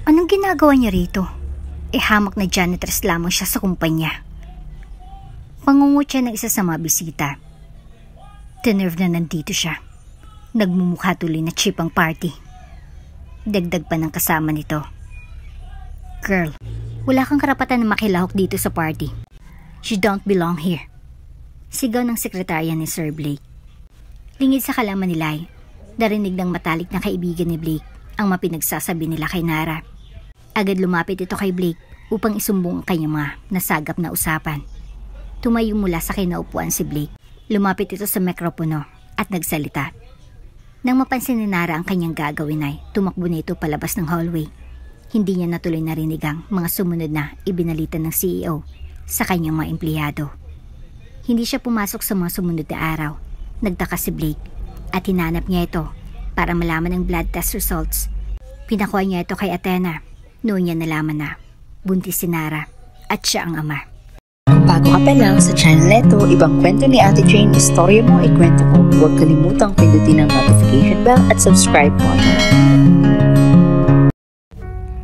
Anong ginagawa niya rito? Hamak na janitress lamang siya sa kumpanya. Pangungutya ng isa sa mga bisita. Tinerve na nandito siya. Nagmumukha tuloy na cheap ang party. Dagdag pa ng kasama nito. Girl, wala kang karapatan na makilahok dito sa party. You don't belong here. Sigaw ng sekretarya ni Sir Blake. Lingid sa kalaman ni Lai, narinig ng matalik na kaibigan ni Blake ang mapinagsasabi nila kay Nara. Agad lumapit ito kay Blake upang isumbong ang kanyang mga nasagap na usapan. Tumayo mula sa kinaupuan si Blake. Lumapit ito sa mikropono at nagsalita. Nang mapansin ni Nara ang kanyang gagawin ay tumakbo na ito palabas ng hallway. Hindi niya natuloy narinig ang mga sumunod na ibinalita ng CEO sa kanyang mga empleyado. Hindi siya pumasok sa mga sumunod na araw. Nagtaka si Blake at hinanap niya ito para malaman ang blood test results. Pinakuha niya ito kay Athena. Noon niya nalaman na buntis si Nara at siya ang ama. Kung bago ka pa lang sa channel neto, ibang kwento ni Ate Jane, istorya mo, ikwento ko. Huwag kalimutang pindutin ang notification bell at subscribe button.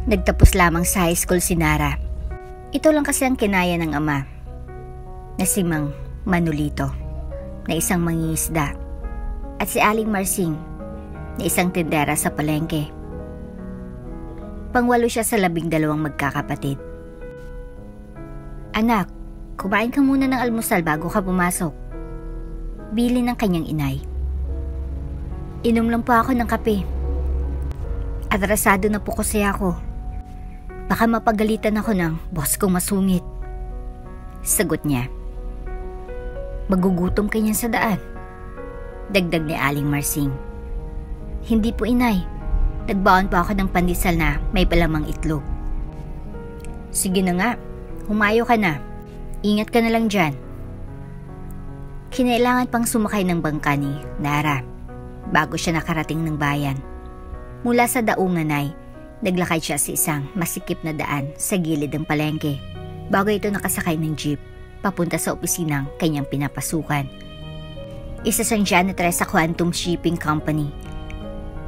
Nagtapos lamang sa high school si Nara. Ito lang kasi ang kinaya ng ama, na si Mang Manolito, na isang mangingisda, at si Aling Marsing, na isang tindera sa palengke. Pangwalo siya sa 12 magkakapatid. Anak, kumain ka muna ng almusal bago ka pumasok. Bili ng kanyang inay. Inom lang po ako ng kape. Atrasado na po kasi ako. Baka mapagalitan ako ng boss kong masungit. Sagot niya. Magugutom ka niyan sa daan. Dagdag ni Aling Marsing. Hindi po inay. Nagbaon pa ako ng pandesal na may palamang itlog. Sige na nga, humayo ka na. Ingat ka na lang dyan. Kinailangan pang sumakay ng bangka ni Nara bago siya nakarating ng bayan. Mula sa daungan ay naglakad siya sa isang masikip na daan sa gilid ng palengke bago ito nakasakay ng jeep papunta sa opisinang kanyang pinapasukan. Isa siyang janitress sa Quantum Shipping Company.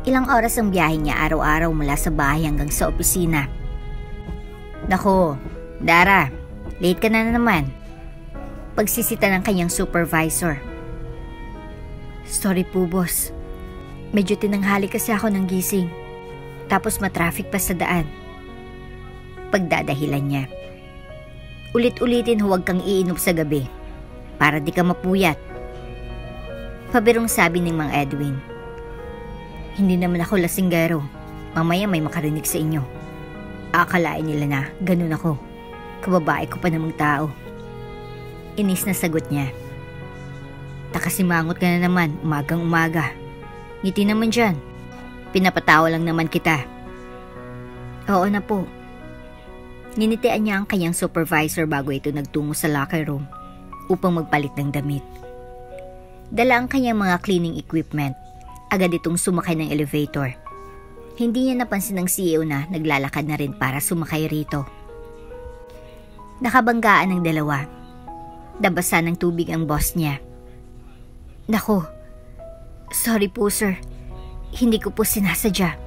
Ilang oras ang biyahe niya araw-araw mula sa bahay hanggang sa opisina. Nako, Dara, late ka na naman. Pagsisita ng kanyang supervisor. Sorry po, boss. Medyo tinanghali kasi ako ng gising. Tapos matraffic pa sa daan. Pagdadahilan niya. Ulit-ulitin huwag kang iinom sa gabi para di ka mapuyat. Pabirong sabi ni Mang Edwin. Hindi naman ako lasinggero. Mamaya may makarinig sa inyo. Akalain nila na ganun ako. Kababae ko pa namang tao. Inis na sagot niya. Takasimangot ka na naman umagang umaga. Ngiti naman dyan. Pinapatawa lang naman kita. Oo na po. Ninitian niya ang kanyang supervisor bago ito nagtungo sa locker room upang magpalit ng damit. Dala ang kanyang mga cleaning equipment. Agad itong sumakay ng elevator. Hindi niya napansin ng CEO na naglalakad na rin para sumakay rito. Nakabanggaan ng dalawa. Nabasa ng tubig ang boss niya. Nako, sorry po sir. Hindi ko po sinasadya.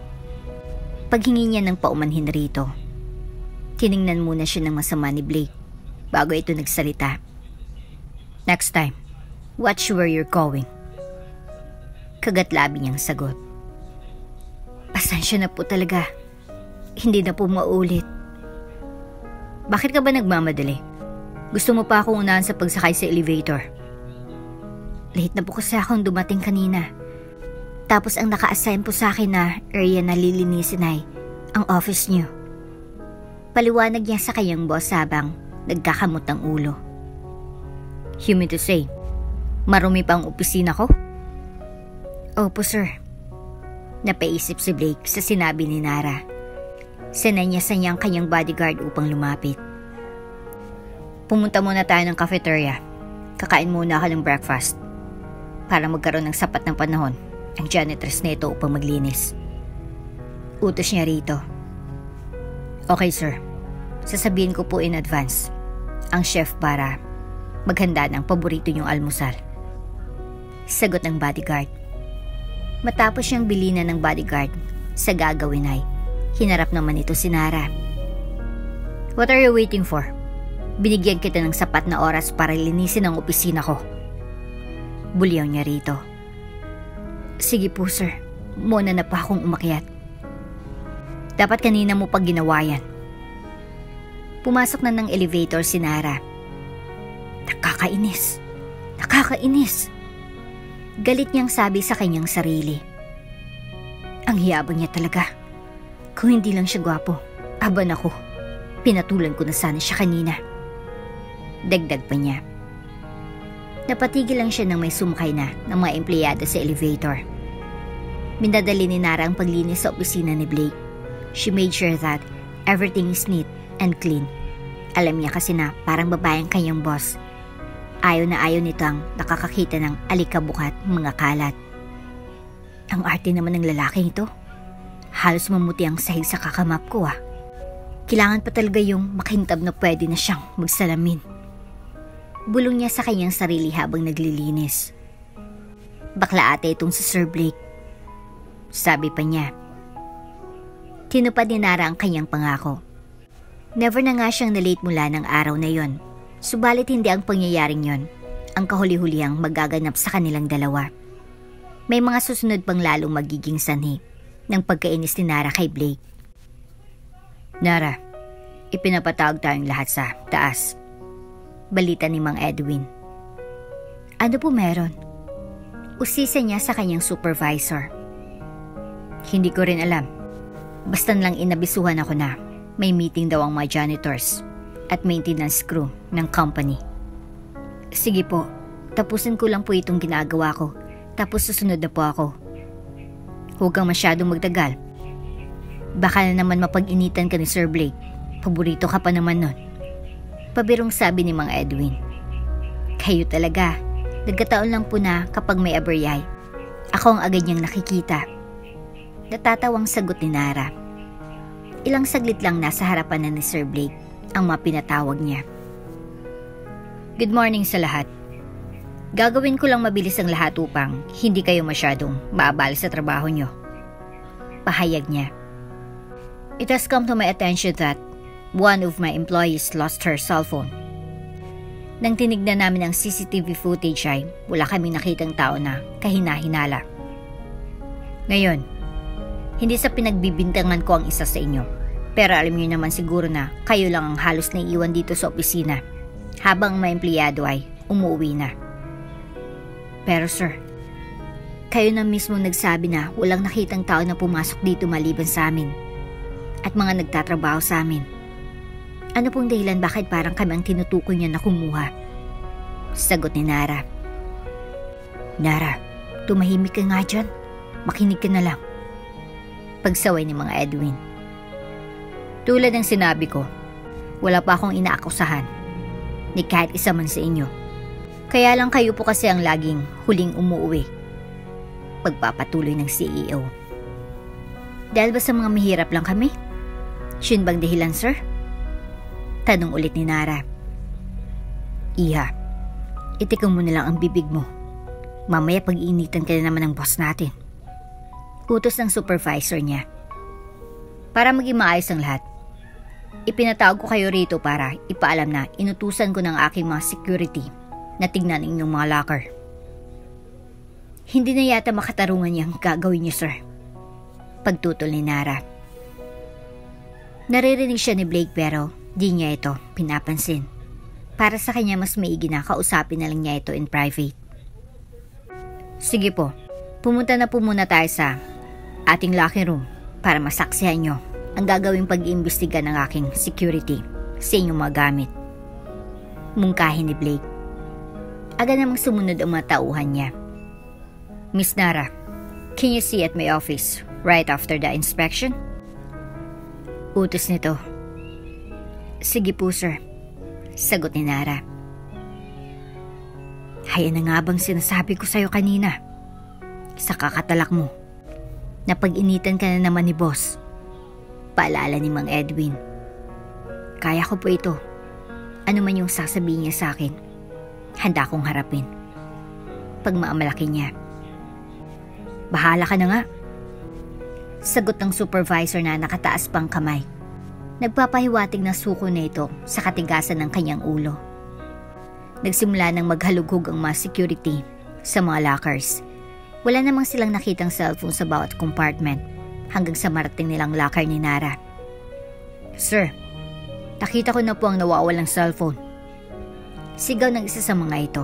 Paghingi niya ng paumanhin rito. Tiningnan muna siya ng masama ni Blake bago ito nagsalita. Next time, watch where you're going. Kagat-labi niyang sagot. Pasensya na po talaga. Hindi na po maulit. Bakit ka ba nagmamadali? Gusto mo pa akong unahan sa pagsakay sa elevator? Late na po kasi akong dumating kanina. Tapos ang naka-assign po sa akin na area na lilinisin ay ang office niyo. Paliwanag niya sa kanyang boss habang nagkakamot ang ulo. You mean to say, marumi pa ang opisina ko? Opo sir. Napaisip si Blake sa sinabi ni Nara. Sinanyasan niya ang kanyang bodyguard upang lumapit. Pumunta muna tayo ng cafeteria. Kakain muna ako ng breakfast. Para magkaroon ng sapat ng panahon ang janitress na ito upang maglinis. Utos niya rito. Okay sir. Sasabihin ko po in advance ang chef para maghanda ng paborito niyong almusal. Sagot ng bodyguard. Matapos siyang bilinan ng bodyguard sa gagawin ay Hinarap naman ito si Nara. What are you waiting for? Binigyan kita ng sapat na oras para linisin ang opisina ko. Bulyaw niya rito. Sige po sir, muna na pa akong umakyat. Dapat kanina mo pag ginawa yan. Pumasok na ng elevator si Nara. Nakakainis. Nakakainis. Galit niyang sabi sa kanyang sarili. Ang hiyabang niya talaga. Kung hindi lang siya gwapo, aban ako. Pinatulan ko na sana siya kanina. Dagdag pa niya. Napatigil lang siya nang may sumakay na ng mga empleyado sa elevator. Minadali ni Nara ang paglinis sa opisina ni Blake. She made sure that everything is neat and clean. Alam niya kasi na parang babaeng kanyang boss. Ayaw na ayaw nito ang nakakakita ng alikabok at mga kalat. Ang arte naman ng lalaking ito. Halos mamuti ang sahig sa kakamap ko ah. Kailangan pa talaga yung makintab na pwede na siyang magsalamin. Bulong niya sa kanyang sarili habang naglilinis. Bakla ate itong si Sir Blake. Sabi pa niya. Tinupad ni Nara ang kanyang pangako. Never na nga siyang na-late mula ng araw na yon. Subalit hindi ang pangyayaring yon ang kahuli-hulihang magaganap sa kanilang dalawa. May mga susunod pang lalong magiging sanhi ng pagkainis ni Nara kay Blake. Nara, ipinapatawag tayong lahat sa taas. Balita ni Mang Edwin. Ano po meron? Usisa niya sa kanyang supervisor. Hindi ko rin alam. Bastan lang inabisuhan ako na may meeting daw ang mga janitors at maintenance crew ng company. Sige po, tapusin ko lang po itong ginagawa ko tapos susunod na po ako. Huwag kang masyadong magtagal. Baka na naman mapag-initan ka ni Sir Blake. Paborito ka pa naman nun. Pabirong sabi ni Mang Edwin. Kayo talaga. Nagkataon lang po na kapag may aberyay, ako ang agad niyang nakikita. Natatawang sagot ni Nara. Ilang saglit lang nasa harapan na ni Sir Blake ang mapinatawag niya. Good morning sa lahat. Gagawin ko lang mabilis ang lahat upang hindi kayo masyadong maabala sa trabaho niyo. Pahayag niya. It has come to my attention that one of my employees lost her cell phone. Nang tinignan namin ang CCTV footage ay wala kaming nakitang tao na kahina-hinala. Ngayon, hindi sa pinagbibintangan ko ang isa sa inyo, pero alam niyo naman siguro na kayo lang ang halos naiiwan dito sa opisina habang ang mga empleyado ay umuwi na. Pero sir, kayo na mismo nagsabi na walang nakitang tao na pumasok dito maliban sa amin at mga nagtatrabaho sa amin. Ano pong dahilan bakit parang kami ang tinutukoy niya na kumuha? Sagot ni Nara. Nara, tumahimik ka nga dyan. Makinig ka na lang. Pagsaway ni Mang Edwin. Tulad ng sinabi ko, wala pa akong inaakusahan ni kahit isa man sa inyo. Kaya lang kayo po kasi ang laging huling umuwi. Pagpapatuloy ng CEO. Dahil ba sa mga mahirap lang kami? Yun bang dahilan, sir? Tanong ulit ni Nara. Iha, itikang mo na lang ang bibig mo. Mamaya pag-iinitan ka na naman ng boss natin. Utos ng supervisor niya. Para maging maayos ang lahat, ipinatawag ko kayo rito para ipaalam na inutusan ko ng aking mga security na tignan inyong mga locker. Hindi na yata makatarungan niyang gagawin niyo, sir. Pagtutol ni Nara. Naririnig siya ni Blake pero di niya ito pinapansin. Para sa kanya mas maigi na kausapin na lang niya ito in private. Sige po, pumunta na po muna tayo sa ating locker room para masaksihan niyo ang gagawing pag-iimbestiga ng aking security sa inyong mga gamit. Mungkahin ni Blake. Agad namang sumunod ang mga tauhan niya. Miss Nara, can you see at my office right after the inspection? Utos nito. Sige po, sir. Sagot ni Nara. Hayan na nga bang sinasabi ko sa'yo kanina? Sa kakatalak mo, napag-initan ka na naman ni boss. Paalala ni Mang Edwin. Kaya ko po ito. Ano man yung sasabihin niya sa akin, handa kong harapin. Pagmaamalaki niya. Bahala ka na nga. Sagot ng supervisor na nakataas pang kamay. Nagpapahiwatig na suko na ito sa katigasan ng kanyang ulo. Nagsimula nang maghalughog ang mga security sa mga lockers. Wala namang silang nakitang cellphone sa bawat compartment hanggang sa marating nilang locker ni Nara. "Sir, nakita ko na po ang nawawalang cellphone." Sigaw ng isa sa mga ito.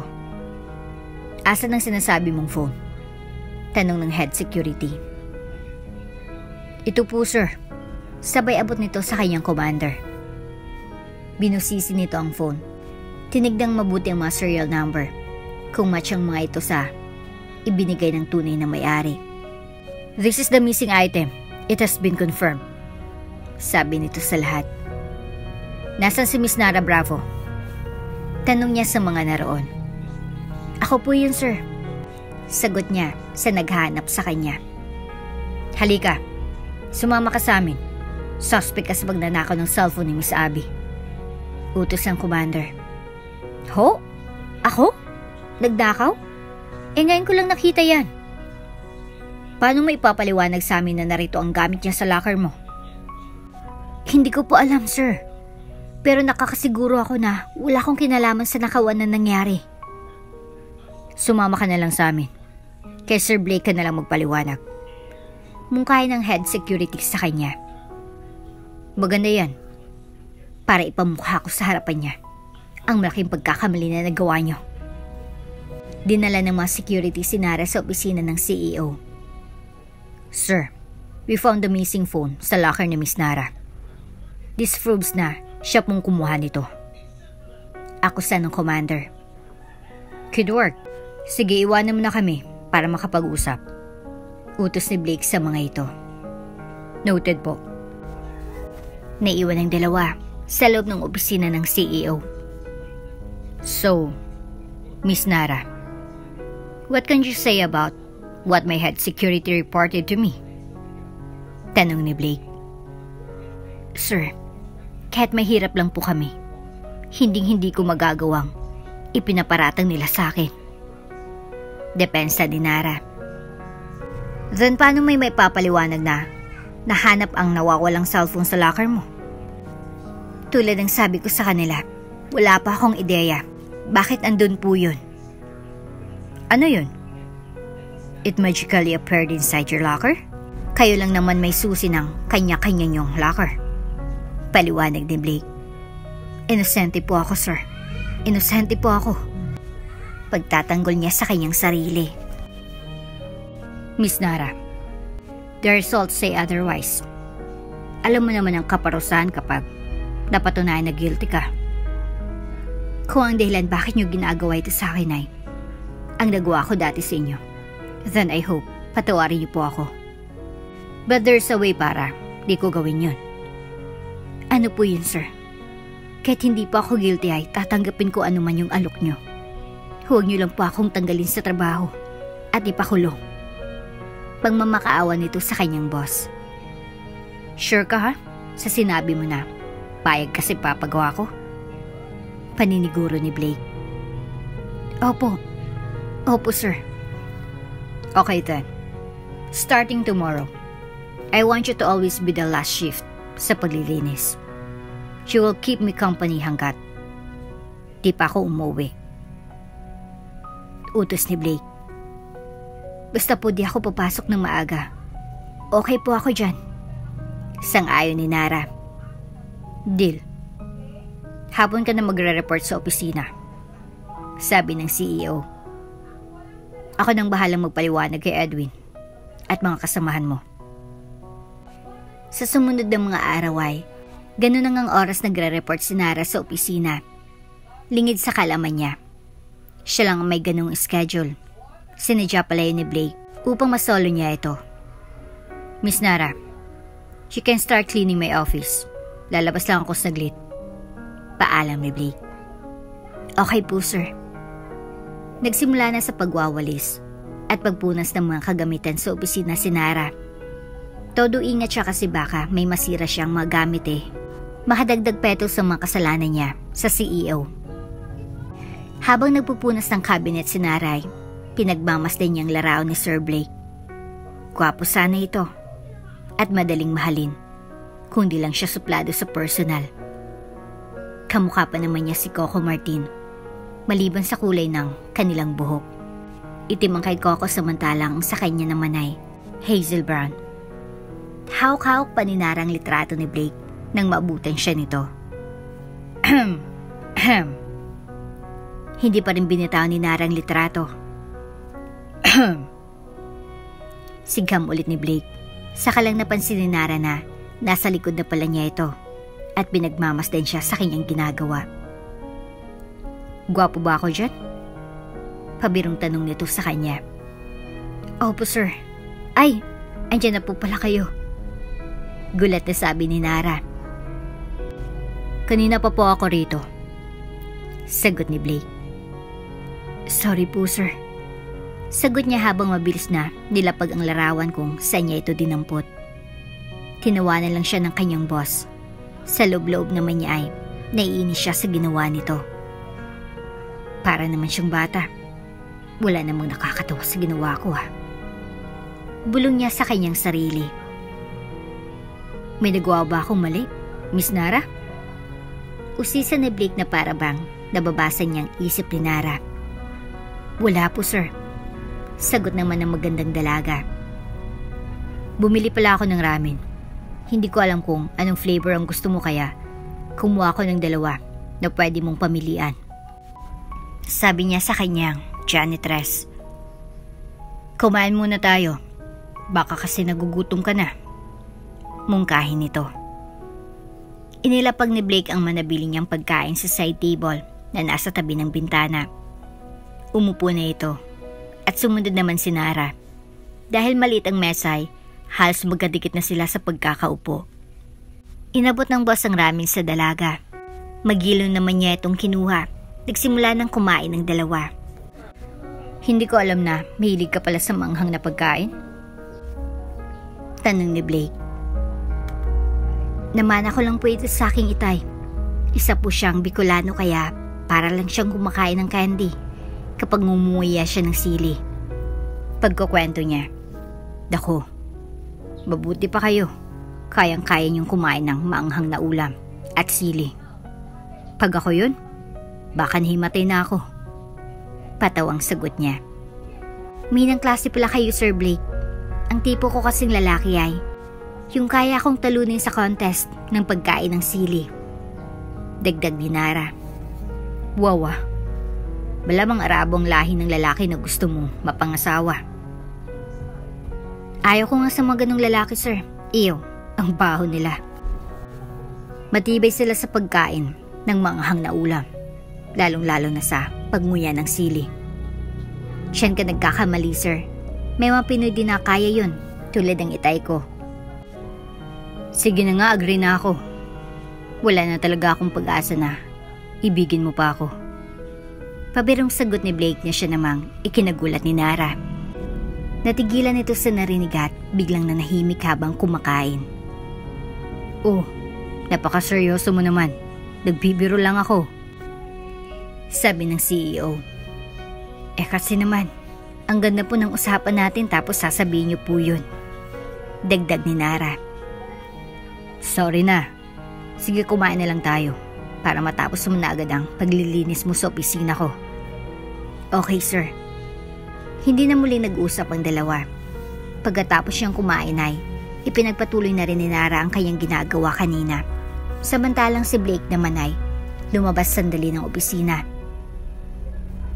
"Asan ang sinasabi mong phone?" Tanong ng head security. "Ito po, sir." Sabay abot nito sa kanyang commander. Binusisi nito ang phone. Tinigdang mabuti ang mga serial number kung match ang mga ito sa ibinigay ng tunay na may-ari. "This is the missing item. It has been confirmed." Sabi nito sa lahat. "Nasaan si Miss Nara Bravo?" Tanong niya sa mga naroon. "Ako po yun, sir." Sagot niya sa naghahanap sa kanya. "Halika, sumama ka sa amin. Suspect ka sa pagnanakaw ng cellphone ni Miss Abby." Utos ng commander. "Ho? Ako? Nagdakaw? Ngayon ko lang nakita yan." "Paano mo ipapaliwanag sa amin na narito ang gamit niya sa locker mo?" "Hindi ko po alam, sir. Pero nakakasiguro ako na wala akong kinalaman sa nakawan na nangyari." "Sumama ka na lang sa amin. Kay Sir Blake ka na lang magpaliwanag." Mungkahi ng head security sa kanya. "Maganda yan. Para ipamukha ko sa harapan niya ang malaking pagkakamali na nagawa niyo." Dinala ng mga security si Nara sa opisina ng CEO. "Sir, we found the missing phone sa locker ni Miss Nara. This proves na siya pong kumuha nito." Akusa ng commander. "Good work. Sige, iwanan mo na kami para makapag-usap." Utos ni Blake sa mga ito. "Noted po." Naiwan ang dalawa sa loob ng opisina ng CEO. "So, Miss Nara, what can you say about what my head security reported to me?" Tanong ni Blake. "Sir, kahit mahirap lang po kami, hindi ko magagawang ipinaparatang nila sa akin." Depensa ni Nara. "Then paano may papaliwanag na nahanap ang nawawalang cellphone sa locker mo?" "Tulad ng sabi ko sa kanila, wala pa akong ideya bakit andun po yun." "Ano yun?" "It magically appeared inside your locker? Kayo lang naman may susi ng kanya-kanya niyong locker." Paliwanag ni Blake. "Inosente po ako, sir. Inosente po ako." Pagtatanggol niya sa kanyang sarili. "Miss Nara, the results say otherwise. Alam mo naman ang kaparusahan kapag napatunayan na guilty ka. Kung ang dahilan bakit niyo ginagawa ito sa akin ay ang nagawa ko dati sa inyo, then I hope patawarin niyo po ako. But there's a way para di ko gawin yun." "Ano po yun, sir?" "Kahit hindi pa ako guilty ay tatanggapin ko ano man yung alok niyo. Huwag niyo lang po akong tanggalin sa trabaho at ipakulong." Pagmamakaawa nito sa kanyang boss. "Sure ka ha? Sa sinabi mo na payag kasi papagawa ko?" Paniniguro ni Blake. Opo sir." "Okay then. Starting tomorrow, I want you to always be the last shift sa paglilinis. You will keep me company hanggat di pa ako umuwi." Utos ni Blake. "Basta po di ako papasok ng maaga. Okay po ako dyan." Sang-ayon ni Nara. "Deal. Hapon ka na magre-report sa opisina," sabi ng CEO. "Ako nang bahalang magpaliwanag kay Edwin at mga kasamahan mo." Sa sumunod na mga araw ay ganun ang oras nagre-report si Nara sa opisina. Lingid sa kalaman niya. Siya lang ang may ganung schedule. Sinadya pala yun ni Blake upang masolo niya ito. "Miss Nara, you can start cleaning my office. Lalabas lang ako saglit." Paalam ni Blake. "Okay po, sir." Nagsimula na sa pagwawalis at pagpunas ng mga kagamitan sa opisina si Nara. Todo ingat siya kasi baka may masira siyang mga gamit Makadagdag peto sa mga kasalanan niya sa CEO. Habang nagpupunas ng cabinet si Nara, pinagmamasdan niyang larawan ni Sir Blake. Gwapo sana ito. at madaling mahalin, kundi lang siya suplado sa personal. Kamukha pa naman niya si Coco Martin, maliban sa kulay ng kanilang buhok. Itim ang kay Coco samantalang sa kanya naman ay hazel brown. Hawak-hawak pa ni Nara ang litrato ni Blake nang maabutan siya nito. Hindi pa rin binitaw ni Nara ang litrato. Sigam ulit ni Blake. Saka lang napansin ni Nara na nasa likod na pala niya ito at pinagmamasdan siya sa kanyang ginagawa. Gwapo ba ako dyan? Pabirong tanong nito sa kanya. Opo sir. Ay, andyan na po pala kayo. Gulat na sabi ni Nara. Kanina pa po ako rito. Sagot ni Blake. Sorry po sir. Sagot niya habang mabilis na nilapag ang larawan kung saan niya ito dinampot. Tinawanan lang siya ng kanyang boss. Sa loob-loob naman niya ay naiinis siya sa ginawa nito. Para naman siyang bata. Wala namang nakakatawa sa ginawa ko Bulong niya sa kanyang sarili. May nagawa ba akong mali, Miss Nara? Usisa ni Blake na para bang nababasa niyang isip ni Nara. Wala po sir. Sagot naman ng magandang dalaga. Bumili pala ako ng ramen. Hindi ko alam kung anong flavor ang gusto mo kaya kumuha ko ng 2 na pwede mong pamilian. Sabi niya sa kanyang janitress. Kumain muna tayo. Baka kasi nagugutom ka na. Mungkahin nito. Inilapag ni Blake ang manabili niyang pagkain sa side table na nasa tabi ng bintana. Umupo na ito at sumunod naman si Nara. Dahil maliit ang mesa ay halos magkadikit na sila sa pagkakaupo. Inabot ng boss ang ramen sa dalaga. Magilong naman niya itong kinuha. Nagsimula ng kumain ng 2. Hindi ko alam na mahilig ka pala sa manghang na pagkain. Tanong ni Blake. Namana ko lang po ito sa aking itay. Isa po siyang Bicolano kaya para lang siyang kumakain ng candy kapag ngumuya siya ng sili. Pagkukwento niya. Dako, mabuti pa kayo. Kayang-kaya niyong kumain ng maanghang na ulam at sili. Pag ako yun, baka nahimatay na ako. Patawang sagot niya. Minang klase pala kayo Sir Blake. Ang tipo ko kasing lalaki ay yung kaya kong talunin sa contest ng pagkain ng sili. Dagdag ni Nara. Wawa. Malamang Arabong lahi ng lalaki na gusto mong mapangasawa. Ayaw ko nga sa mga ganong lalaki sir. Iyo, ang baho nila. Matibay sila sa pagkain ng maanghang na ulam. Lalong-lalo na sa pagmuya ng sili. Siyan ka nagkakamali sir. May mga Pinoy din na kaya yun, tulad ng itay ko. Sige na nga, agree na ako. Wala na talaga akong pag-asa na ibigin mo pa ako. Pabirong sagot ni Blake na siya namang ikinagulat ni Nara. Natigilan ito sa narinig at biglang nanahimik habang kumakain. Oh, napakaseryoso mo naman. Nagbibiro lang ako. Sabi ng CEO. Kasi naman, ang ganda po ng usapan natin tapos sasabihin niyo po yun. Dagdag ni Nara. Sorry na. Sige kumain na lang tayo para matapos mo na agad ang paglilinis mo sa opisina ko. Okay sir. Hindi na muli nag-usap ang 2. Pagkatapos siyang kumain ay ipinagpatuloy na rin ni Nara ang kanyang ginagawa kanina. Samantalang si Blake naman ay lumabas sandali ng opisina.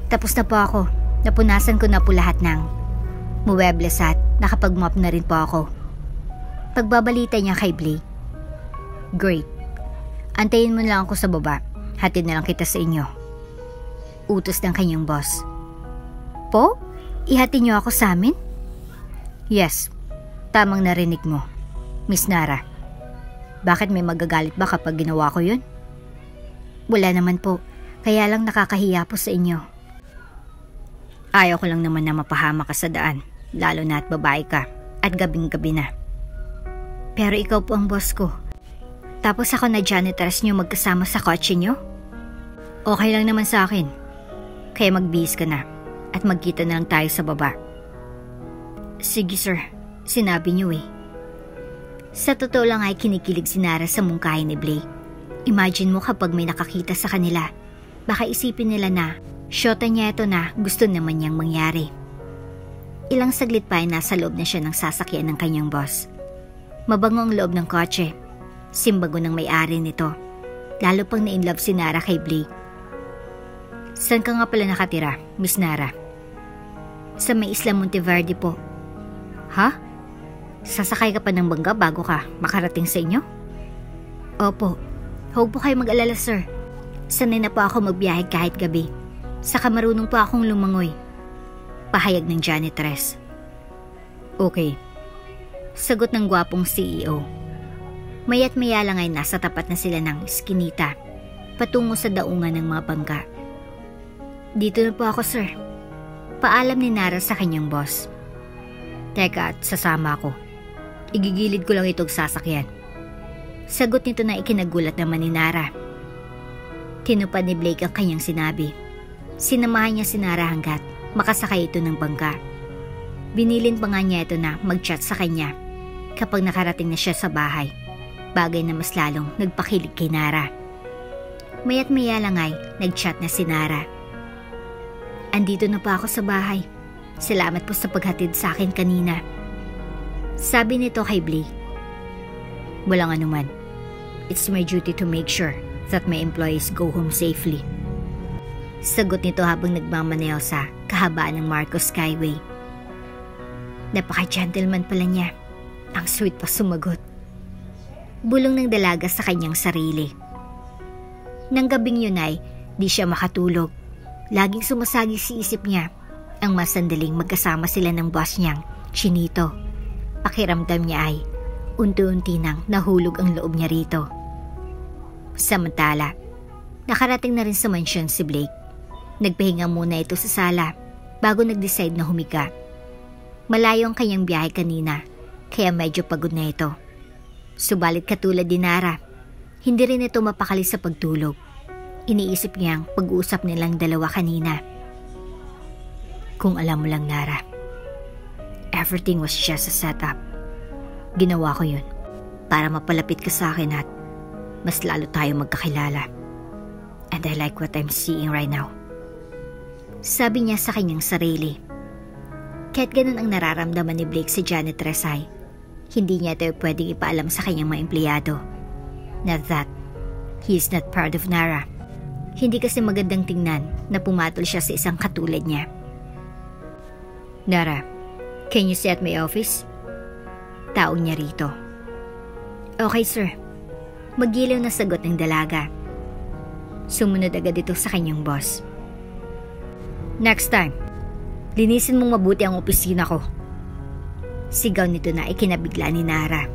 Tapos na po ako. Napunasan ko na po lahat ng muwebles at nakapag-mop na rin po ako. Pagbabalita niya kay Blake. Great. Antayin mo na lang ako sa baba. Hatid na lang kita sa inyo. Utos ng kanyang boss. Po? Ihatid niyo ako sa amin? Yes. Tamang narinig mo, Miss Nara. Bakit may magagalit ba kapag ginawa ko yun? Wala naman po. Kaya lang nakakahiya po sa inyo. Ayaw ko lang naman na mapahama ka sa daan. Lalo na at babae ka. At gabing-gabi na. Pero ikaw po ang boss ko. Tapos ako na janitress niyo magkasama sa kotse niyo? Okay lang naman sa akin. Kaya magbihis ka na. At magkita na lang tayo sa baba. Sige sir. Sinabi niyo eh. Sa totoo lang ay kinikilig si Nara sa mungkahi ni Blake. Imagine mo kapag may nakakita sa kanila, baka isipin nila na syota niya ito na gusto naman niyang mangyari. Ilang saglit pa ay nasa loob na siya ng sasakyan ng kanyang boss. Mabango ang loob ng kotse. Simbago ng may-ari nito. Lalo pang na-inlove si Nara kay Blake. Saan ka nga pala nakatira, Miss Nara? Sa may Isla Monteverde po. Ha? Sasakay ka pa ng bangka bago ka makarating sa inyo? Opo. Huwag po kayo mag-alala, sir. Sanay na po ako magbiyahe kahit gabi. Saka marunong po akong lumangoy. Pahayag ng janitress. Okay. Sagot ng gwapong CEO. Maya't maya lang ay nasa tapat na sila ng Eskinita, patungo sa daungan ng mga bangka. Dito na po ako, sir. Paalam ni Nara sa kanyang boss. Teka, at sasama ako. Igigilid ko lang itong sasakyan. Sagot nito na ikinagulat naman ni Nara. Tinupad ni Blake ang kanyang sinabi. Sinamahan niya si Nara hanggat makasakay ito ng bangka. Binilin pa nga niya ito na mag-chat sa kanya kapag nakarating na siya sa bahay. Bagay na mas lalong nagpakilig kay Nara. Maya't maya lang ay nag-chat na si Nara. Andito na pa ako sa bahay. Salamat po sa paghatid sa akin kanina. Sabi nito kay Blake. Walang anuman. It's my duty to make sure that my employees go home safely. Sagot nito habang nagmamaneho sa kahabaan ng Marcos Skyway. Napaka-gentleman pala niya. Ang sweet pa sumagot. Bulong ng dalaga sa kanyang sarili. Nang gabing yun ay di siya makatulog. Laging sumasagi sa isip niya ang masandaling magkasama sila ng boss niyang, Chinito. Pakiramdam niya ay unti-unti nang nahulog ang loob niya rito. Samantala, nakarating na rin sa mansyon si Blake. Nagpahinga muna ito sa sala bago nag-decide na humiga. Malayo ang kanyang biyahe kanina kaya medyo pagod na ito. Subalit katulad ni Nara, hindi rin ito mapakali sa pagtulog. Iniisip niyang pag-uusap nilang dalawa kanina. Kung alam mo lang, Nara, everything was just a setup. Ginawa ko yun para mapalapit ka sa akin at mas lalo tayo magkakilala. And I like what I'm seeing right now. Sabi niya sa kanyang sarili. Kahit ganun ang nararamdaman ni Blake sa janitress ay hindi niya ito pwedeng ipaalam sa kanyang mga empleyado. Not that he is not proud of Nara. Hindi kasi magandang tingnan na pumatol siya sa isang katulad niya. Nara, can you stay at my office? Taong niya rito. Okay, sir. Magiliw na sagot ng dalaga. Sumunod agad ito sa kanyang boss. Next time, linisin mong mabuti ang opisina ko. Sigaw nito na ikinabigla ni Nara.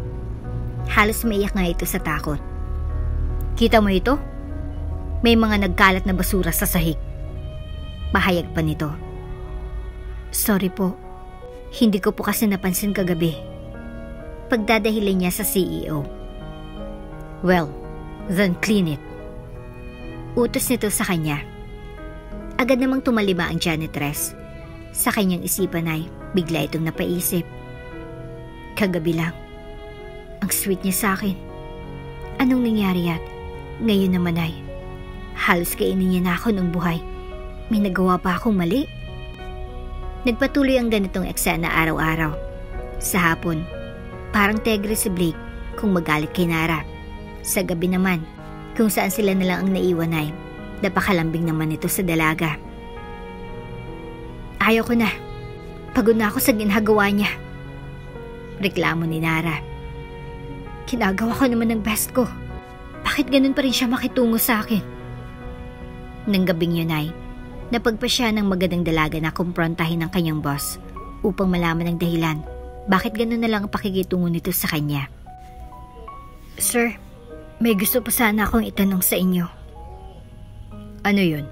Halos maiyak nga ito sa takot. Kita mo ito? May mga nagkalat na basura sa sahig. Pahayag pa nito. Sorry po. Hindi ko po kasi napansin kagabi. Pagdadahilan niya sa CEO. Well, then clean it. Utos nito sa kanya. Agad namang tumalima ang janitress. Sa kanyang isipan ay bigla itong napaisip. Kagabi lang. Ang sweet niya sa akin. Anong nangyari at ngayon naman ay halos kainin niya na ako ng buhay. May nagawa pa akong mali. Nagpatuloy ang ganitong eksena araw-araw. Sa hapon, parang tegre si Blake kung magalit kay Nara. Sa gabi naman, kung saan sila na lang ang naiwan ay napakalambing naman ito sa dalaga. Ayaw ko na. Pagod na ako sa ginagawa niya. Reklamo ni Nara. Kinagawa ko naman ng best ko. Bakit ganun pa rin siya makitungo sa akin? Nang gabing yun ay napagpa siya ng magandang dalaga na kumprontahin ng kanyang boss upang malaman ang dahilan bakit ganun na lang ang pakikitungo nito sa kanya. Sir, may gusto pa sana akong itanong sa inyo. Ano yun?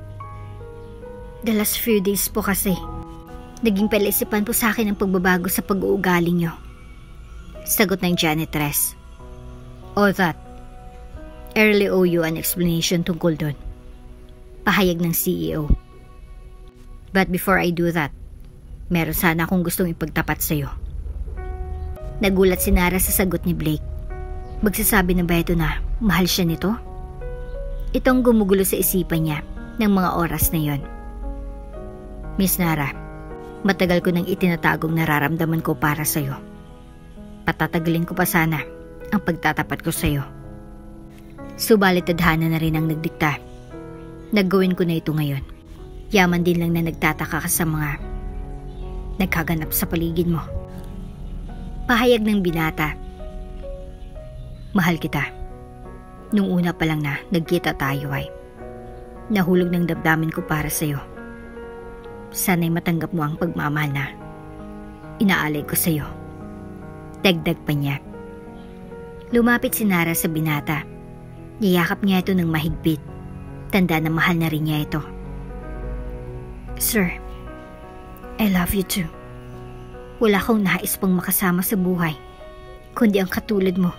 The last few days po kasi, naging palaisipan po sa akin ang pagbabago sa pag-uugali niyo. Sagot ng janitress. Oh, that. I really owe you an explanation tungkol doon. Pahayag ng CEO. But before I do that, meron sana akong gustong ipagtapat sa'yo. Nagulat si Nara sa sagot ni Blake Magsasabi na ba ito na mahal siya nito? Itong gumugulo sa isipan niya ng mga oras na yon. Miss Nara, matagal ko nang itinatagong nararamdaman ko para sa'yo. Patatagalin ko pa sana ang pagtatapat ko sa'yo. Subalit tadhana na rin ang nagdikta. Naggawin ko na ito ngayon. Yaman din lang na nagtataka ka sa mga nagkaganap sa paligid mo. Pahayag ng binata. Mahal kita. Nung una pa lang na nagkita tayo ay nahulog ng damdamin ko para sa'yo. Sana'y matanggap mo ang pagmamahal na inaalay ko sa'yo. Dagdag pa niya. Lumapit si Nara sa binata. Niyakap niya ito ng mahigpit. Tanda na mahal na rin niya ito. Sir, I love you too. Wala akong nais pang makasama sa buhay, kundi ang katulad mo.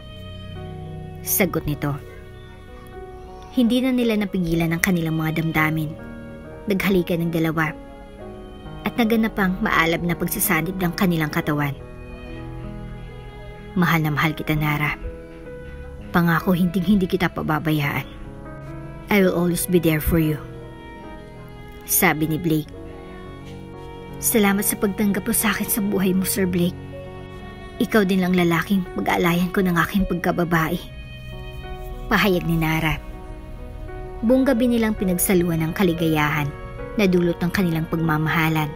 Sagot nito. Hindi na nila napigilan ang kanilang mga damdamin. Naghalikan ng dalawa. At naganap ang maalab na pagsasanib ng kanilang katawan. Mahal na mahal kita, Nara. Pangako hindi kita pababayaan. I will always be there for you. Sabi ni Blake. Salamat sa pagtanggap mo sa akin sa buhay mo, Sir Blake. Ikaw din lang lalaking pag-aalayan ko ng aking pagkababae. Pahayag ni Nara. Buong gabi nilang pinagsaluhan ng kaligayahan na dulot ng kanilang pagmamahalan.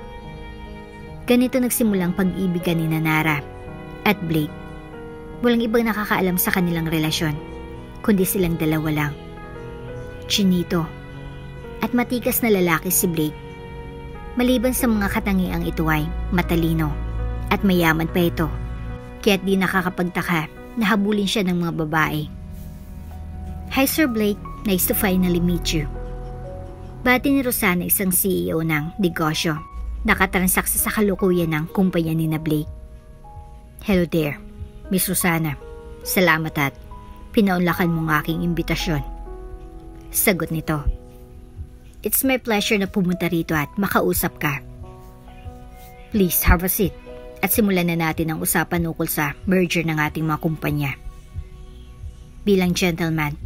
Ganito nagsimulang pag-ibigan ni Nara at Blake. Walang ibang nakakaalam sa kanilang relasyon, kundi silang dalawa lang. Chinito at matikas na lalaki si Blake. Maliban sa mga katangiang ito ay matalino at mayaman pa ito, kaya't di nakakapagtaka na habulin siya ng mga babae. Hi Sir Blake, nice to finally meet you. Bati ni Rosana, isang CEO ng negosyo, nakatransaksi sa kalukuyan ng kumpanya ni na Blake. Hello there, Miss Rosana. Salamat at pinaunlakan mo ng aking imbitasyon. Sagot nito. It's my pleasure na pumunta rito at makausap ka. Please have a seat at simulan na natin ang usapan ukol sa merger ng ating mga kumpanya. Bilang gentleman,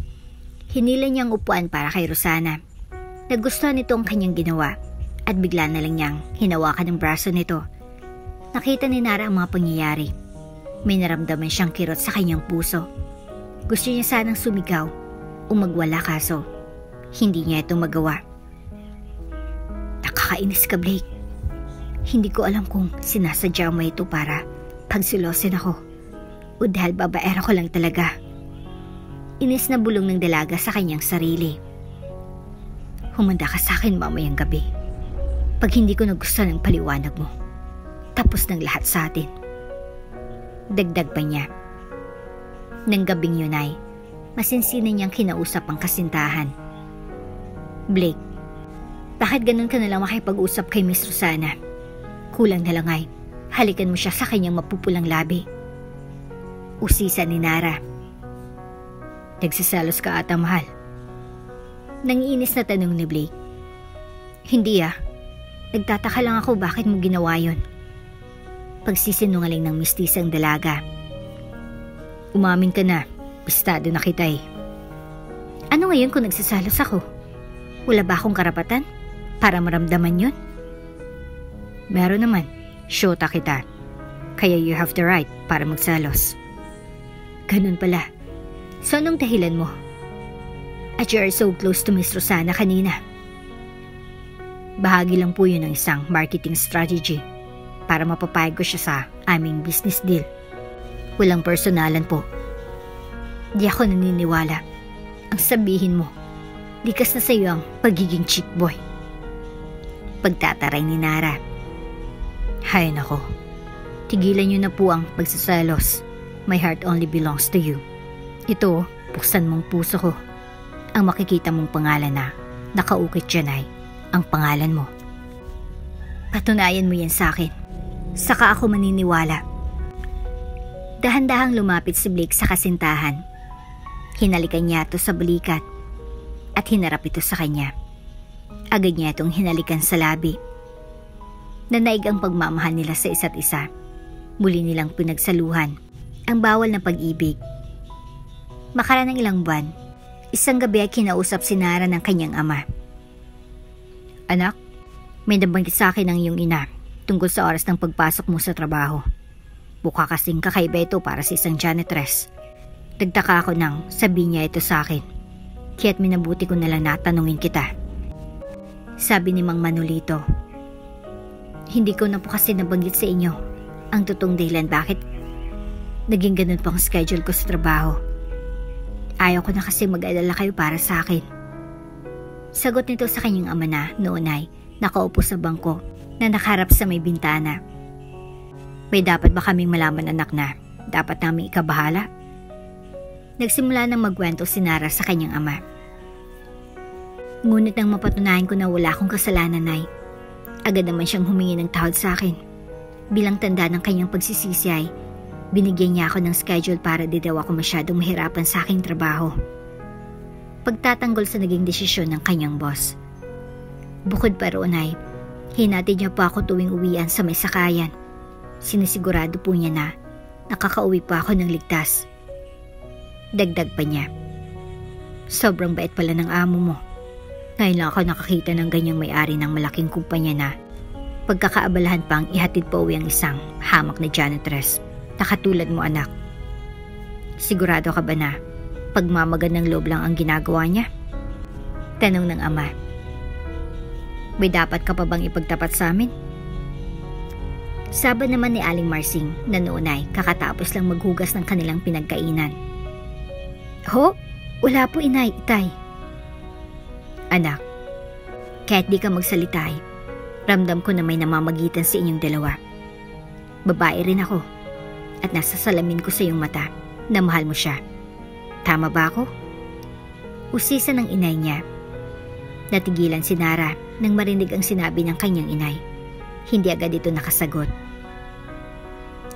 hinila niyang upuan para kay Rosana. Nagustuhan nito ang kanyang ginawa at bigla na lang niyang hinawakan ang braso nito. Nakita ni Nara ang mga pangyayari. May naramdaman siyang kirot sa kanyang puso. Gusto niya sanang sumigaw o magwala kaso hindi niya ito magawa. Nakakainis ka, Blake. Hindi ko alam kung sinasadya mo ito para pagsilosin ako o dahil babaera ko lang talaga. Inis na bulong ng dalaga sa kanyang sarili. Humanda ka sa akin mamayang gabi. Pag hindi ko nagustuhan ang paliwanag mo, tapos ng lahat sa atin. Dagdag pa niya. Nang gabing yun ay masinsinan niyang kinausap ang kasintahan. Blake, bakit ganun ka nalang makipag-usap kay Miss Rosana? Kulang na lang ay halikan mo siya sa kanyang mapupulang labi. Usisa ni Nara. Nagsiselos ka ata, mahal? Nangiinis na tanong ni Blake. Hindi nagtataka lang ako bakit mo ginawa yun. Pagsisinungaling ng mistisang dalaga. Umamin ka na, pistado na kita eh. Ano ngayon kung nagsiselos ako? Wala ba akong karapatan para maramdaman yun? Meron naman, syota kita. Kaya you have the right para magselos. Ganun pala. So anong dahilan mo? At you are so close to Miss Rosana kanina. Bahagi lang po yun ng isang marketing strategy para mapapayag ko siya sa aming business deal. Walang personalan po. Di ako naniniwala. Ang sabihin mo, likas na sa iyo ang pagiging chick boy. Pagtataray ni Nara. Hay nako, tigilan niyo na po ang pagsaselos. My heart only belongs to you. Ito, buksan mong puso ko. Ang makikita mong pangalan na nakaukit dyan ay ang pangalan mo. Patunayan mo yan sa akin. Saka ako maniniwala. Dahan-dahang lumapit si Blake sa kasintahan. Hinalikan niya ito sa balikat at hinarap ito sa kanya. Agad niya itong hinalikan sa labi. Nanaig ang pagmamahal nila sa isa't isa. Muli nilang pinagsaluhan ang bawal na pag-ibig. Makara ng ilang buwan, isang gabi ay kinausap si Nara ng kanyang ama. Anak, may nabanggit sa akin ng iyong ina tungkol sa oras ng pagpasok mo sa trabaho. Mukha kasing kakaiba ito para sa isang janitress. Nagtaka ako nang sabihin niya ito sa akin. Kaya't minabuti ko nalang natanungin kita. Sabi ni Mang Manolito. Hindi ko na po kasi nabanggit sa inyo ang totoong dahilan bakit naging ganun po ang schedule ko sa trabaho. Ayaw ko na kasi mag-alala kayo para sa akin. Sagot nito sa kanyang ama na noon ay nakaupo sa bangko na nakaharap sa may bintana. May dapat ba kaming malaman anak na dapat namin ikabahala? Nagsimula nang magkwento si Nara sa kanyang ama. Ngunit nang mapatunayan ko na wala akong kasalanan ay agad naman siyang humingi ng tawad sa akin. Bilang tanda ng kanyang pagsisisi ay binigyan niya ako ng schedule para di daw ako masyadong mahirapan sa aking trabaho. Pagtatanggol sa naging desisyon ng kanyang boss. Bukod pa roon ay hinatid niya pa ako tuwing uwian sa may sakayan. Sinisigurado po niya na nakakauwi pa ako ng ligtas. Dagdag pa niya. Sobrang bait pala ng amo mo. Ngayon lang ako nakakita ng ganyang may-ari ng malaking kumpanya na pagkakaabalahan pang ihatid pa uwi ang isang hamak na janitress na katulad mo anak. Sigurado ka ba na pagmamagandang loob lang ang ginagawa niya? Tanong ng ama. May dapat ka pa bang ipagtapat sa amin? Sabi naman ni Aling Marsing na noon ay kakatapos lang maghugas ng kanilang pinagkainan. Ho? Wala po inay, itay. Anak, kahit di ka magsalita ay ramdam ko na may namamagitan sa inyong dalawa. Babae rin ako at nasa salamin ko sa iyong mata na mahal mo siya. Tama ba ako? Usisa ng inay niya. Natigilan si Nara nang marinig ang sinabi ng kanyang inay. Hindi agad ito nakasagot.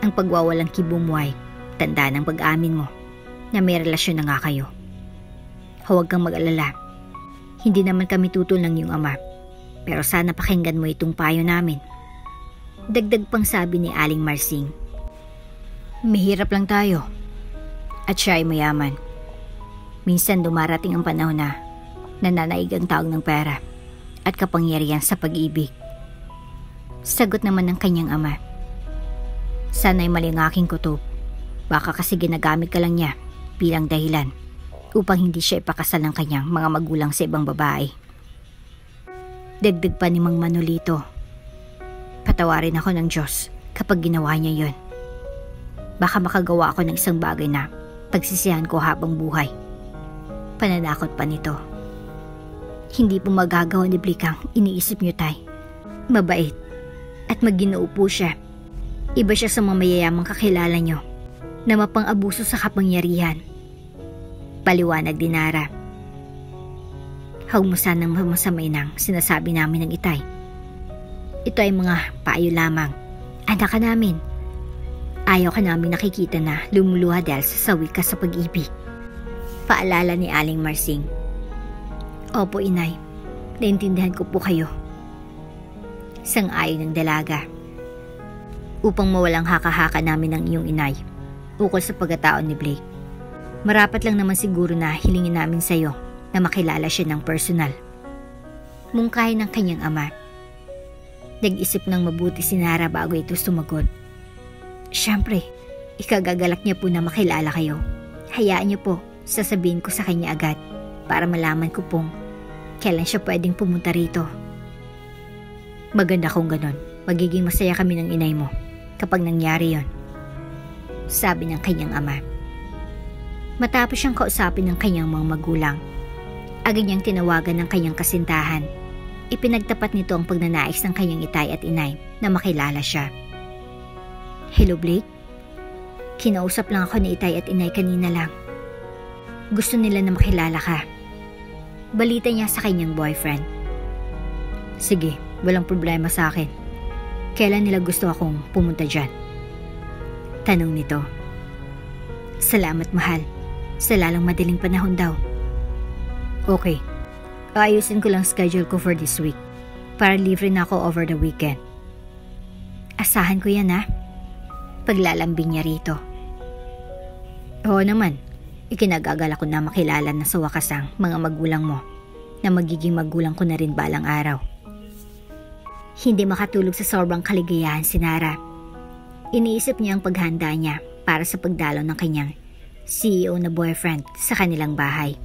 Ang pagwawalang kibo mo ay tanda ng pag-amin mo na may relasyon na nga kayo. Huwag kang mag-alala. Hindi naman kami tutol ng iyong ama. Pero sana pakinggan mo itong payo namin. Dagdag pang sabi ni Aling Marsing. Mahirap lang tayo. At siya ay mayaman. Minsan dumarating ang panahon na nananaig ang taong ng pera at kapangyarihan sa pag-ibig. Sagot naman ng kanyang ama. Sana'y mali ang aking kutob. Baka kasi ginagamit ka lang niya bilang dahilan upang hindi siya ipakasal ng kanyang mga magulang sa ibang babae. Dagdag pa ni Mang Manolito. Patawarin ako ng Diyos kapag ginawa niya yon. Baka makagawa ako ng isang bagay na pagsisihan ko habang buhay. Pananakot pa nito. Hindi po magagawa ni Blikang iniisip niyo tay. Mabait at magginoo po siya. Iba siya sa mga mayayamang kakilala niyo na mapang-abuso sa kapangyarihan. Paliwanag din Nara. Huwag mo sanang masamay ng sinasabi namin ng itay. Ito ay mga payo lamang. Anak ka namin. Ayaw ka namin nakikita na lumuluha dahil sasawi ka sa pag-ibig. Paalala ni Aling Marsing. Opo inay, naintindihan ko po kayo. Sang-ayon ng dalaga. Upang mawalang haka-haka namin ng iyong inay ukol sa pagkatao ni Blake. Marapat lang naman siguro na hilingin namin sa iyo na makilala siya ng personal. Mungkahi ng kanyang ama. Nag-isip ng mabuti si Nara bago ito sumagot. Siyempre, ikagagalak niya po na makilala kayo. Hayaan niyo po, sasabihin ko sa kanya agad para malaman ko pong kailan siya pwedeng pumunta rito. Maganda kung ganon. Magiging masaya kami ng inay mo kapag nangyari yon. Sabi ng kanyang ama. Matapos siyang kausapin ng kanyang mga magulang, agad niyang tinawagan ng kanyang kasintahan. Ipinagtapat nito ang pagnanais ng kanyang itay at inay na makilala siya. Hello Blake? Kinausap lang ako ni itay at inay kanina lang. Gusto nila na makilala ka. Balita niya sa kanyang boyfriend. Sige, walang problema sa akin. Kailan nila gusto akong pumunta dyan? Tanong nito. Salamat mahal. Sa lalang madaling panahon daw. Okay. Ayusin ko lang schedule ko for this week. Para libre na ako over the weekend. Asahan ko yan ha. Paglalambing niya rito. Oo naman. Ikinagagalak ko na makilala na sa wakas ang mga magulang mo na magiging magulang ko na rin balang araw. Hindi makatulog sa sobrang kaligayahan si Nara. Iniisip niya ang paghanda niya para sa pagdalaw ng kanyang CEO na boyfriend sa kanilang bahay.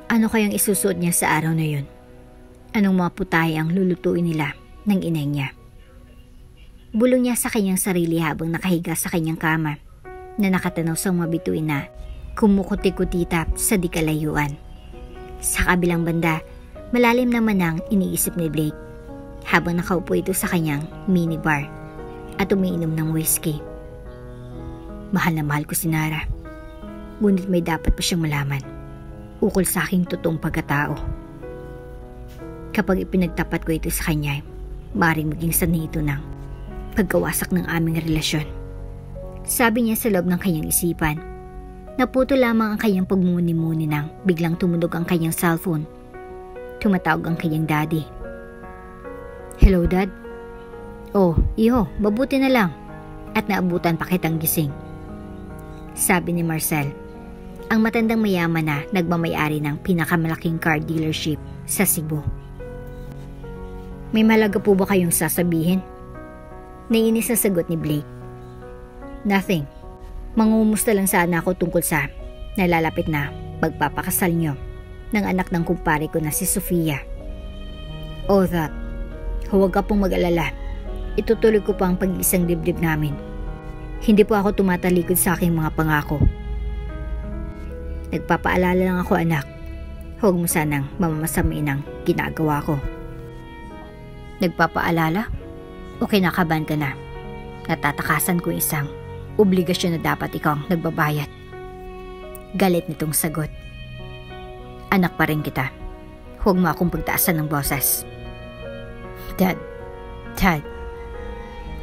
Ano kayang isusuot niya sa araw na yun? Anong mga putahe ang lulutuin nila ng inay niya? Bulong niya sa kanyang sarili habang nakahiga sa kanyang kama na nakatanaw sa mga bituin na kumukuti-kutita sa di kalayuan. Sa kabilang banda, malalim naman ang iniisip ni Blake habang nakaupo ito sa kanyang minibar at umiinom ng whiskey. Mahal na mahal ko si Nara, ngunit may dapat pa siyang malaman ukol sa aking totoong pagkatao. Kapag ipinagtapat ko ito sa kanya, maaaring maging sanhi ito ng pagkawasak ng aming relasyon. Sabi niya sa loob ng kanyang isipan. Naputo lamang ang kanyang pagmumuni-muni nang biglang tumunog ang kanyang cellphone. Tumatawag ang kanyang daddy. Hello, Dad? Oh, iho, mabuti na lang. At naabutan pa kitang gising. Sabi ni Marcel, ang matandang mayaman na nagmamayari ng pinakamalaking car dealership sa Cebu. May mahalaga po ba kayong sasabihin? Naiinis na sagot ni Blake. Nothing. Mangumusta lang sana ako tungkol sa nalalapit na magpapakasal niyo ng anak ng kumpare ko na si Sofia. Oh, that. Huwag ka pong mag-alala. Itutuloy ko pa ang pag-iisang dibdib namin. Hindi po ako tumatalikod sa aking mga pangako. Nagpapaalala lang ako, anak. Huwag mo sanang mamamasamain ang ginagawa ko. Nagpapaalala? O kinakabahan ka na? Natatakasan ko isang obligasyon na dapat ikaw ang nagbabayad. Galit nitong sagot. Anak pa rin kita. Huwag mo akong pagtaasan ng boses. Dad,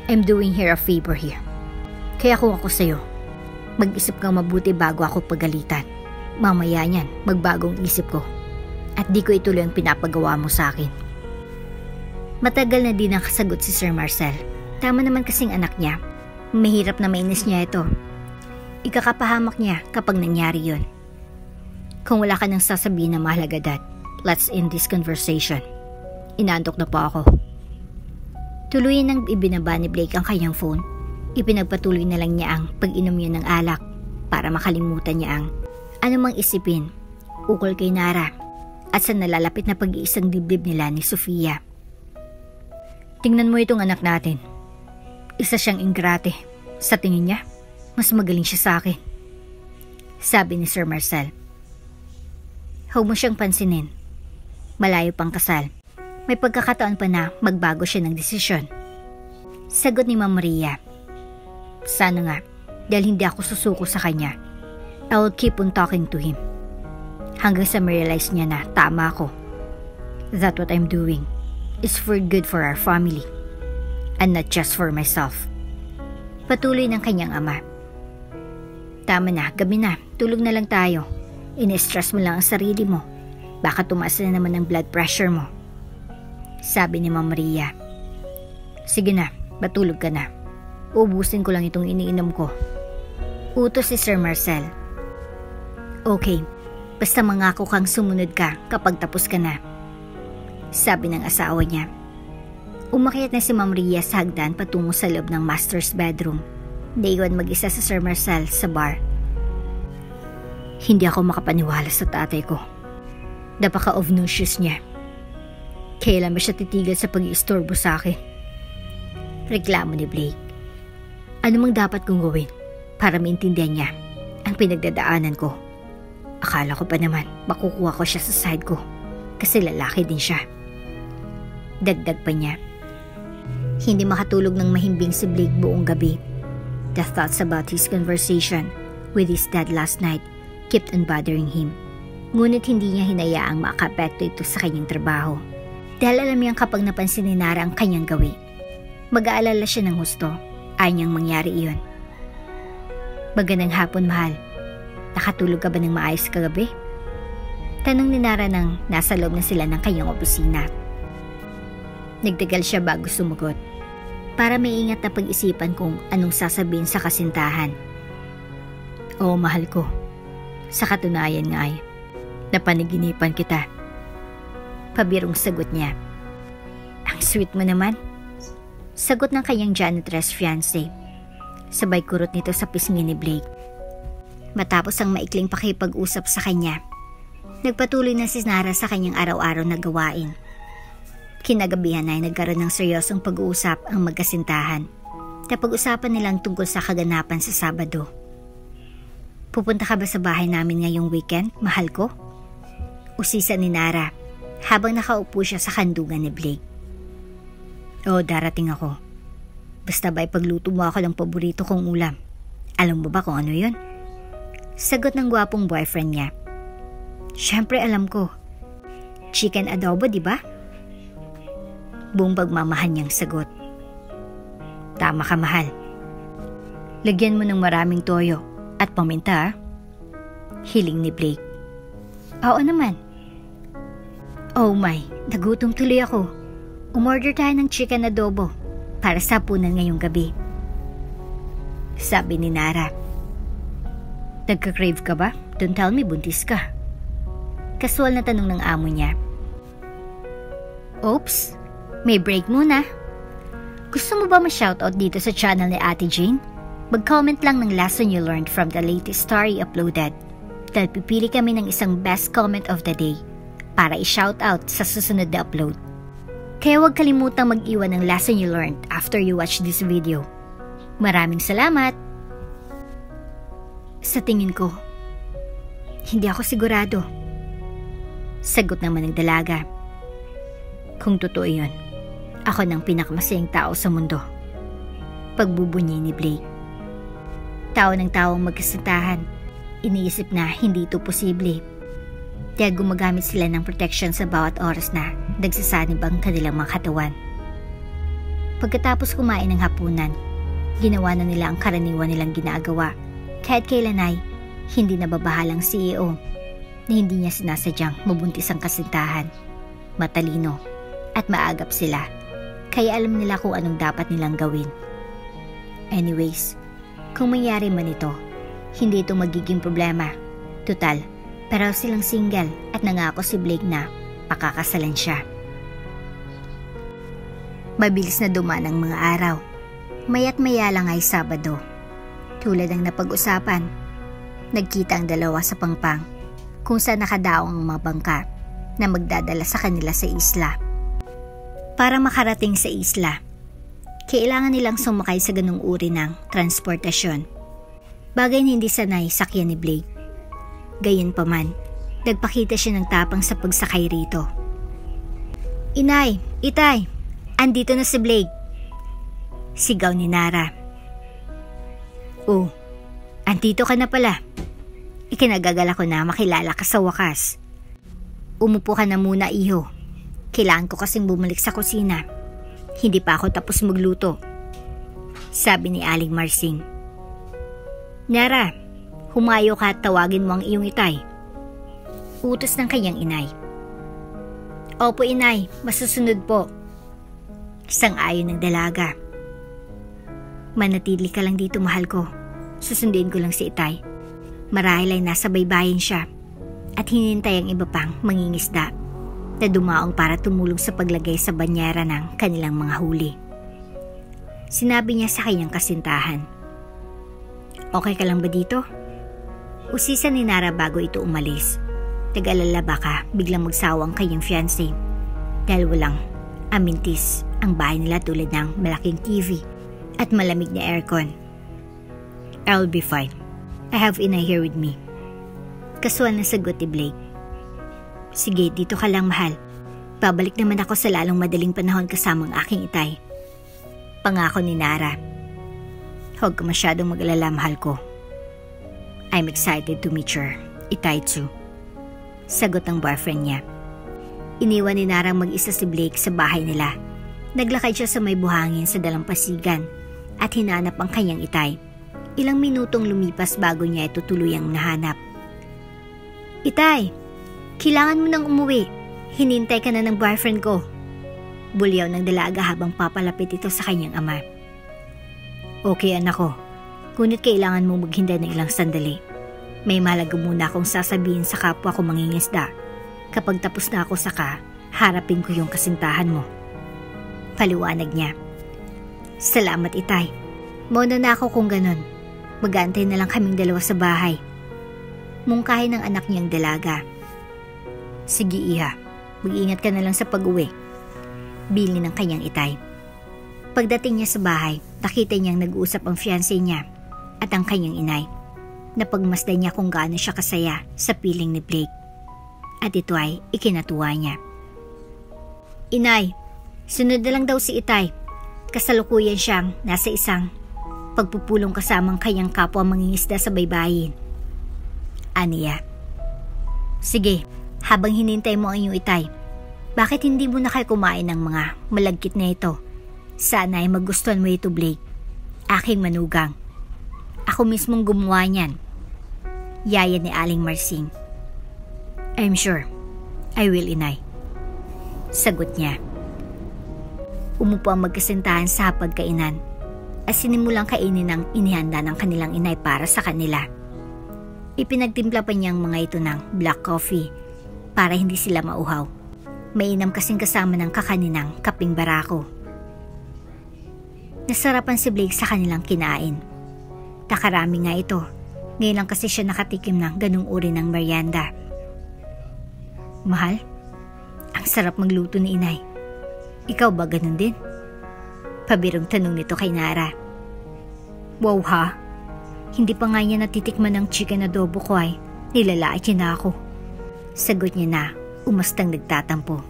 I'm doing her a favor here. Kaya kung ako sa'yo, mag-isip kang mabuti bago ako pagalitan. Mamaya niyan, magbagong isip ko. At di ko ituloy ang pinapagawa mo sa akin. Matagal na din ang kasagot si Sir Marcel. Tama naman kasing anak niya. Mahirap na mainis niya ito. Ikakapahamak niya kapag nangyari yun. Kung wala ka nang sasabihin na mahalaga, Dad, let's end this conversation. Inaantok na po ako. Tuluyan nang ibinaba ni Blake ang kanyang phone. Ipinagpatuloy na lang niya ang pag-inom niya ng alak para makalimutan niya ang anumang isipin ukol kay Nara at sa nalalapit na pag-iisang dibdib nila ni Sofia. Tingnan mo itong anak natin. Isa siyang ingrate. Sa tingin niya, mas magaling siya sa akin. Sabi ni Sir Marcel. Huwag mo siyang pansinin. Malayo pang kasal. May pagkakataon pa na magbago siya ng desisyon. Sagot ni Ma'am Maria. Sana nga, dahil hindi ako susuko sa kanya. I will keep on talking to him. Hanggang sa ma-realize niya na tama ako. That what I'm doing is for good for our family. And not just for myself. Patuloy ng kanyang ama. Tama na, gabi na, tulog na lang tayo. Ine-stress mo lang ang sarili mo. Baka tumaas na naman ang blood pressure mo. Sabi ni Ma'am Maria. Sige na, matulog ka na. Ubusin ko lang itong iniinom ko. Utos si Sir Marcel. Okay, basta mangako kang sumunod ka kapag tapos ka na. Sabi ng asawa niya. Umakyat na si Ma'am Maria sa hagdan patungo sa loob ng master's bedroom. Naiwan mag-isa sa Sir Marcel sa bar. Hindi ako makapaniwala sa tatay ko. Napaka-obnoxious niya. Kailan ba siya titigil sa pag-iistorbo sa akin? Reklamo ni Blake. Ano mang dapat kong gawin para maintindihan niya ang pinagdadaanan ko? Akala ko pa naman makukuha ko siya sa side ko kasi lalaki din siya. Dagdag pa niya. Hindi makatulog ng mahimbing si Blake buong gabi. The thoughts about his conversation with his dad last night kept on bothering him. Ngunit hindi niya hinayaang makapekto ito sa kanyang trabaho. Dahil alam niyang kapag napansin ni Nara ang kanyang gawi, mag-aalala siya ng husto. Ayaw niyang mangyari iyon. Magandang hapon, mahal. Nakatulog ka ba ng maayos kagabi? Tanong ni Nara nang nasa loob na sila ng kanyang opisina. Nagtagal siya bago sumagot. Para maingat na pag-isipan kung anong sasabihin sa kasintahan. Oo, mahal ko. Sa katunayan nga ay, napanaginipan kita. Pabirong sagot niya. Ang sweet mo naman. Sagot ng kanyang janitress fiancé. Sabay kurot nito sa pisngi ni Blake. Matapos ang maikling pakipag-usap sa kanya, nagpatuloy na si Nara sa kanyang araw-araw na gawain. Kinagabihan ay nagkaroon ng seryosong pag-uusap ang magkasintahan. Napag-usapan nilang tungkol sa kaganapan sa Sabado. Pupunta ka ba sa bahay namin ngayong weekend, mahal ko? Usisa ni Nara habang nakaupo siya sa kandungan ni Blake. Oo, darating ako. Basta ba ipagluto mo ako ng paborito kong ulam? Alam mo ba kung ano yun? Sagot ng gwapong boyfriend niya. Siyempre alam ko. Chicken adobo, di ba? Buong pagmamahal niyang sagot. Tama ka, mahal. Lagyan mo ng maraming toyo at paminta, hiling ni Blake. Oo naman. Oh my, nagutom tuloy ako. Umorder tayo ng chicken adobo para sa hapunan ngayong gabi. Sabi ni Nara. Nagka-crave ka ba? Don't tell me buntis ka. Kasual na tanong ng amo niya. Oops, may break muna. Gusto mo ba ma-shoutout dito sa channel ni Ate Jane? Mag-comment lang ng lesson you learned from the latest story uploaded. Dahil pipili kami ng isang best comment of the day para i-shoutout sa susunod na upload. Kaya huwag kalimutang mag-iwan ng lesson you learned after you watch this video. Maraming salamat! Sa tingin ko, hindi ako sigurado. Sagot naman ng dalaga. Kung totoo yun, ako ng pinakamasayang tao sa mundo. Pagbubunyi ni Blake. Tao ng taong magkasintahan, iniisip na hindi ito posible. Kaya gumagamit sila ng protection sa bawat oras na nagsasanib ang kanilang mga katawan. Pagkatapos kumain ng hapunan, ginawa na nila ang karaniwan nilang ginagawa. Kahit kailan ay hindi nababahalang CEO na hindi niya sinasadyang mabuntis ang kasintahan. Matalino at maagap sila, kaya alam nila kung anong dapat nilang gawin. Anyways, kung mangyari man ito, hindi ito magiging problema. Tutal, pero silang single at nangako si Blake na pakakasalan siya. Mabilis na dumaan ang mga araw. Maya't maya lang ay Sabado. Tulad ng napag-usapan, nagkita ang dalawa sa Pangpang kung saan nakadaong ang mga bangka na magdadala sa kanila sa isla. Para makarating sa isla, kailangan nilang sumakay sa ganung uri ng transportasyon. Bagay na hindi sanay sakyan ni Blake. Gayunpaman, nagpakita siya ng tapang sa pagsakay rito. Inay, Itay, andito na si Blake. Sigaw ni Nara. Oh, andito ka na pala. Ikinagagala ko na makilala ka sa wakas. Umupo ka na muna, iho. Kailangan ko kasing bumalik sa kusina. Hindi pa ako tapos magluto. Sabi ni Aling Marsing. Nara, humayo ka at tawagin mo ang iyong itay. Utos ng kanyang inay. Opo inay, masusunod po. Sang-ayon ng dalaga. Manatili ka lang dito, mahal ko. Susundin ko lang si Itay. Marahil ay nasa baybayin siya at hinintay ang iba pang mangingisda na dumaong para tumulong sa paglagay sa banyera ng kanilang mga huli. Sinabi niya sa kanyang kasintahan. Okay ka lang ba dito? Usisa ni Nara bago ito umalis. Nag-alala baka biglang magsawa ang kanyang fiancé dahil walang amintis ang bahay nila tulad ng malaking TV at malamig na aircon. I'll be fine. I have Inay here with me. Kasual na sagot ni Blake. Sige, dito ka lang mahal. Babalik naman ako sa lalong madaling panahon kasama ang aking itay. Pangako ni Nara. Huwag ka masyadong mag-alala, mahal ko. I'm excited to meet your itay too. Sagot ng boyfriend niya. Iniwan ni Nara mag-isa si Blake sa bahay nila. Naglakad siya sa may buhangin sa dalampasigan at hinanap ang kanyang itay. Ilang minutong lumipas bago niya ito tuluyang nahanap. Itay, kailangan mo nang umuwi. Hinintay ka na ng boyfriend ko. Bulyaw ng dalaga habang papalapit ito sa kanyang ama. Okay anak ko, ngunit kailangan mong maghintay ng ilang sandali. May mahalaga muna akong sasabihin sa kapwa ko mangingisda. Kapag tapos na ako saka, harapin ko yung kasintahan mo. Paliwanag niya. Salamat, Itay. Mauna na ako kung ganun. Mag-aantay na lang kaming dalawa sa bahay. Mungkahi ng anak niyang dalaga. Sige, Iha. Mag-ingat ka na lang sa pag-uwi. Bili ng kanyang Itay. Pagdating niya sa bahay, nakita niyang nag-uusap ang fiancé niya at ang kanyang inay. Napagmasdan niya kung gaano siya kasaya sa piling ni Blake. At ito ay ikinatuwa niya. Inay, sunod na lang daw si Itay. Kasalukuyan siyang nasa isang pagpupulong kasamang kanyang kapwa mangingisda sa baybayin. Aniya. Sige, habang hinintay mo ang iyong Itay, bakit hindi mo na kayo kumain ng mga malagkit na ito? Sana ay magustuhan mo ito, Blake. Aking manugang. Ako mismong gumawa niyan. Yaya ni Aling Marsing. I'm sure. I will, Inay. Sagot niya. Umupo ang magkasintahan sa hapagkainan at sinimulang kainin ang inihanda ng kanilang inay para sa kanila. Ipinagtimpla pa niyang mga ito ng black coffee para hindi sila mauhaw. Mainam kasing kasama ng kakaninang kaping barako. Nasarapan si Blake sa kanilang kinain. Nakarami nga ito. Ngayon lang kasi siya nakatikim ng ganung uri ng merienda. Mahal, ang sarap magluto ni Inay. Ikaw ba ganun din? Pabirong tanong nito kay Nara. Wow ha? Hindi pa nga niya natitikman ng chicken adobo ko ay nilalait niya na ako. Sagot niya na umastang nagtatampo.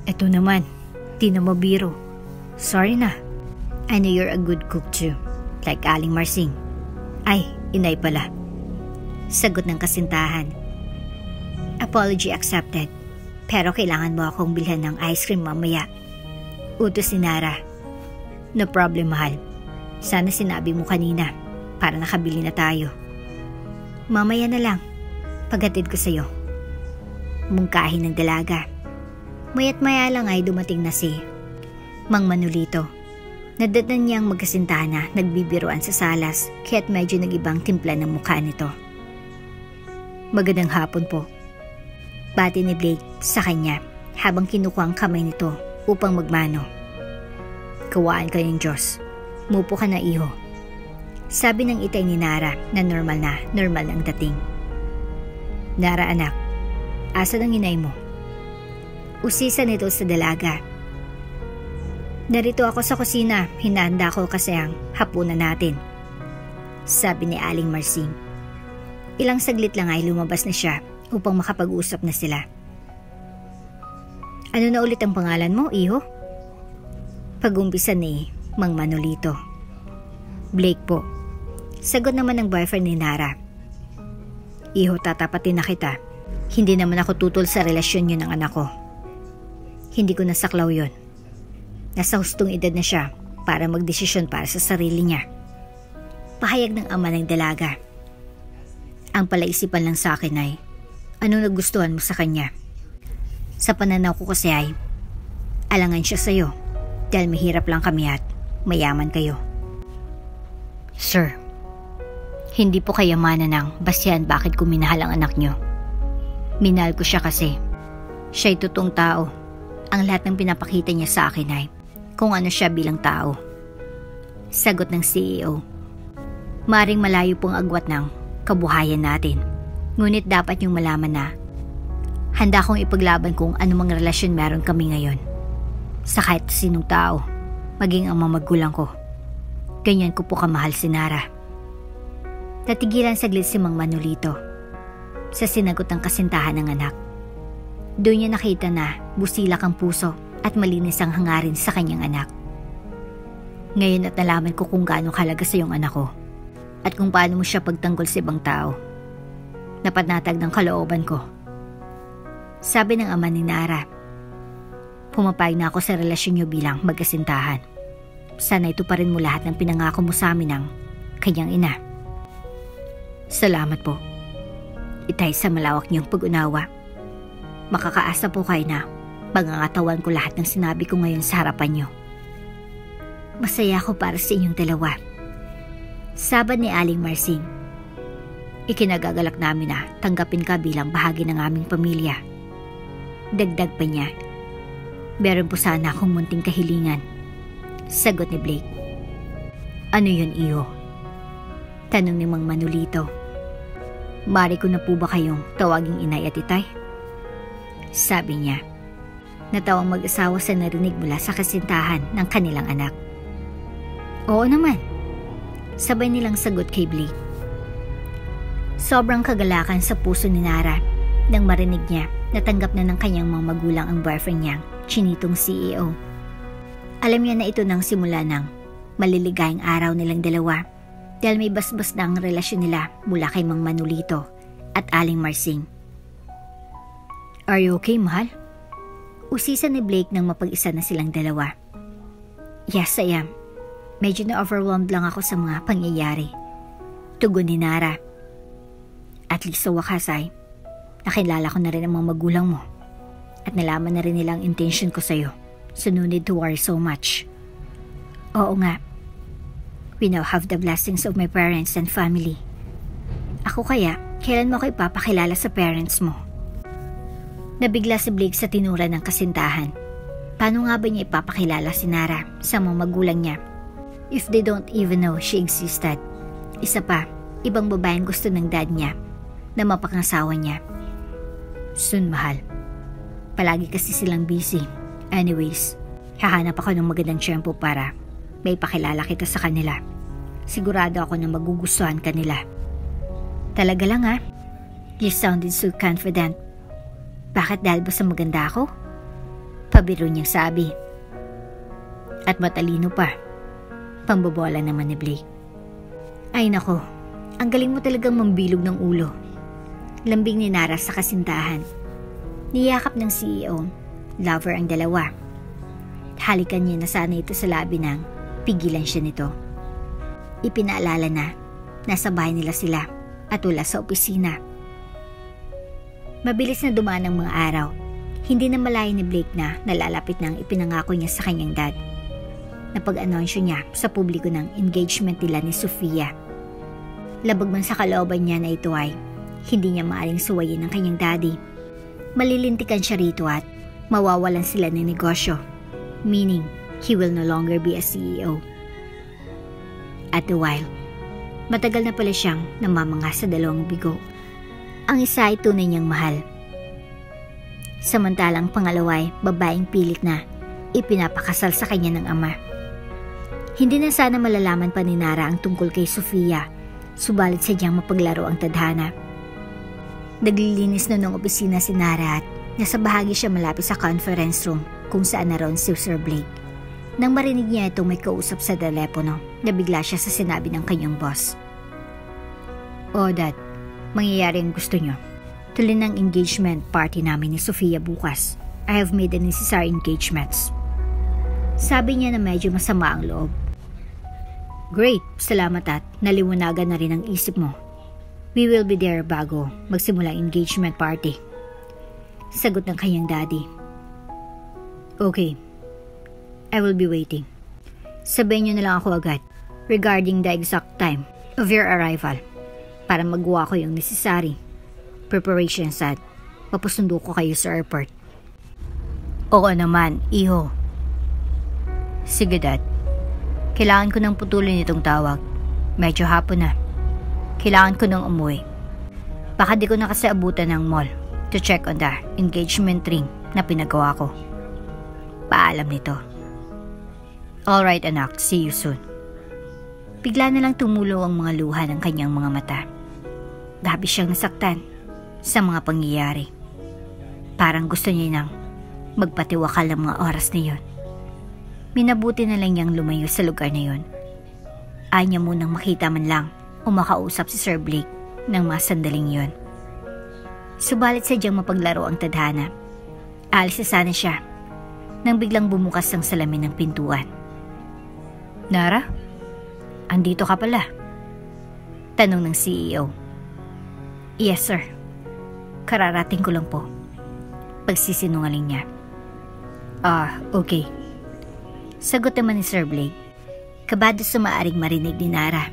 Eto naman, di na mabiro. Sorry na. I know you're a good cook too, like Aling Marsing. Ay, Inay pala. Sagot ng kasintahan. Apology accepted. Pero kailangan mo akong bilhan ng ice cream mamaya. Utos ni Nara. No problem, mahal. Sana sinabi mo kanina para nakabili na tayo. Mamaya na lang. Paghatid ko sa'yo. Mungkahi ng dalaga. Maya't maya lang ay dumating na si Mang Manolito. Nadatnan niyang magkasintahan na nagbibiruan sa salas kaya't medyo nag-ibang timpla ng mukha nito. Magandang hapon po. Bati ni Blake sa kanya habang kinukuha ang kamay nito upang magmano. Kawaan ka ng Diyos. Mupo ka na, iho. Sabi ng Itay ni Nara na normal ang dating. Nara anak, asa ng inay mo? Usisa nito sa dalaga. Narito ako sa kusina, hinahanda ko kasi ang hapunan natin. Sabi ni Aling Marsing. Ilang saglit lang ay lumabas na siya upang makapag-usap na sila. Ano na ulit ang pangalan mo, iho? Pag-umpisa ni Mang Manolito. Blake po. Sagot naman ng boyfriend ni Nara. Iho, tatapatin na kita. Hindi naman ako tutol sa relasyon niyo ng anak ko. Hindi ko nasaklaw yon. Nasa hustong edad na siya para magdesisyon para sa sarili niya. Pahayag ng ama ng dalaga. Ang palaisipan lang sa akin ay, ano nagustuhan mo sa kanya? Sa pananaw ko kasi ay, alangan siya sa'yo dahil mahirap lang kami at mayaman kayo. Sir, hindi po kayamanan ng basihan bakit ko minahal ang anak niyo. Minahal ko siya kasi siya'y totoong tao. Ang lahat ng pinapakita niya sa akin ay kung ano siya bilang tao. Sagot ng CEO. Maring malayo pong agwat ng kabuhayan natin. Ngunit dapat niyong malaman na handa kong ipaglaban kung anumang relasyon meron kami ngayon. Sa kahit sinong tao, maging ang mga magulang ko. Ganyan ko po kamahal si Nara. Natigilan saglit si Mang Manolito sa sinagot ng kasintahan ng anak. Doon niya nakita na busilak ang puso at malinis ang hangarin sa kanyang anak. Ngayon at nalaman ko kung gaano kahalaga sa iyong anak ko at kung paano mo siya pagtanggol sa ibang tao. Napanatag ng kalooban ko. Sabi ng ama ni Nara. Pumapayag na ako sa relasyon niyo bilang magkasintahan. Sana ito pa rin mo lahat ng pinangako mo sa amin ng kanyang ina. Salamat po. Itay sa malawak niyong pag-unawa. Makakaasa po kayo na magangatawan ko lahat ng sinabi ko ngayon sa harapan niyo. Masaya ako para sa inyong dalawa. Sabi ni Aling Marsing. Ikinagagalak namin na tanggapin ka bilang bahagi ng aming pamilya. Dagdag pa niya. Meron po sana akong munting kahilingan. Sagot ni Blake. Ano yun, Iho? Tanong ni Mang Manolito. Mari ko na po ba kayong tawaging inay at itay? Sabi niya. Natawang mag-asawa sa narinig mula sa kasintahan ng kanilang anak. Oo naman. Sabay nilang sagot kay Blake. Sobrang kagalakan sa puso ni Nara nang marinig niya na tanggap na ng kanyang mga magulang ang boyfriend niyang chinitong CEO. Alam niya na ito nang simula ng maliligayang araw nilang dalawa dahil may basbas na ang relasyon nila mula kay Mang Manolito at Aling Marsing. Are you okay, mahal? Usisa ni Blake nang mapag-isa na silang dalawa. Yes, I am. Medyo na-overwhelmed lang ako sa mga pangyayari. Tugon ni Nara. At least sa wakas ay, nakilala ko na rin ang mga magulang mo. At nalaman na rin nila ang intention ko sa'yo. So no need to worry so much. Oo nga. We now have the blessings of my parents and family. Ako kaya, kailan mo ako ipapakilala sa parents mo? Nabigla si Blake sa tinura ng kasintahan. Paano nga ba niya ipapakilala si Nara sa mga magulang niya if they don't even know she existed? Isa pa, ibang babaeng gusto ng dad niya na mapangasawa niya. Soon, mahal. Palagi kasi silang busy. Anyways, hahanap ako ng magandang tiyempo para may pakilala kita sa kanila. Sigurado ako na magugustuhan kanila. Talaga lang ha? You sounded so confident. Bakit dahil ba sa maganda ako? Pabiro niyang sabi. At matalino pa. Pambobola naman ni Blake. Ay nako, ang galing mo talagang mambilog ng ulo. Lambing ni Nara sa kasintahan. Niyakap ng CEO, lover ang dalawa. Halikan niya na sana ito sa labi nang pigilan siya nito. Ipinaalala na nasa bahay nila sila at wala sa opisina. Mabilis na dumaan ang mga araw. Hindi na malayo ni Blake na nalalapit na ang ipinangako niya sa kanyang dad. Napag-anonsyo niya sa publiko ng engagement nila ni Sofia. Labag man sa kalooban niya na ito ay hindi niya maaring suwayin ng kanyang daddy. Malilintikan siya rito at mawawalan sila ng negosyo. Meaning, he will no longer be a CEO. At the while, matagal na pala siyang namamanga sa dalawang bigo. Ang isa ay tunay niyang mahal. Samantalang pangalawa ay babaeng pilit na ipinapakasal sa kanya ng ama. Hindi na sana malalaman pa ni Nara ang tungkol kay Sofia, subalit sadyang mapaglaro ang tadhana. Naglilinis na ng opisina si Nara at nasa bahagi siya malapit sa conference room kung saan naroon si Sir Blake. Nang marinig niya itong may kausap sa telepono, nabigla siya sa sinabi ng kanyang boss. Oh Dad, mangyayari ang gusto nyo. Tuloy ng engagement party namin ni Sofia bukas. I have made the necessary engagements. Sabi niya na medyo masama ang loob. Great, salamat at naliwanagan na rin ang isip mo. We will be there bago magsimula ang engagement party. Sagot ng kanyang daddy. Okay, I will be waiting. Sabihin niyo na lang ako agad regarding the exact time of your arrival para magawa ko yung necessary preparations at mapusundo ko kayo sa airport. Oo naman, iho. Sige Dad. Kailangan ko nang putulin itong tawag. Medyo hapon na. Kailangan ko nang umuwi. Baka di ko na kasi abutan ng mall to check on the engagement ring na pinagawa ko. Paalam nito. Alright anak, see you soon. Bigla na lang tumulo ang mga luha ng kanyang mga mata. Grabe siyang nasaktan sa mga pangyayari. Parang gusto niya nang magpatiwakal ang mga oras na yun. Minabuti na lang niyang lumayo sa lugar na yun. Ayaw niya munang makita man lang o makausap si Sir Blake ng mga sandaling yun. Subalit sadyang mapaglaro ang tadhana. Aalis na sana siya nang biglang bumukas ang salamin ng pintuan. Nara? Andito ka pala? Tanong ng CEO. Yes sir. Kararating ko lang po. Pagsisinungaling niya. Okay. Sagot naman ni Sir Blake. Kabado sa maaring marinig ni Nara.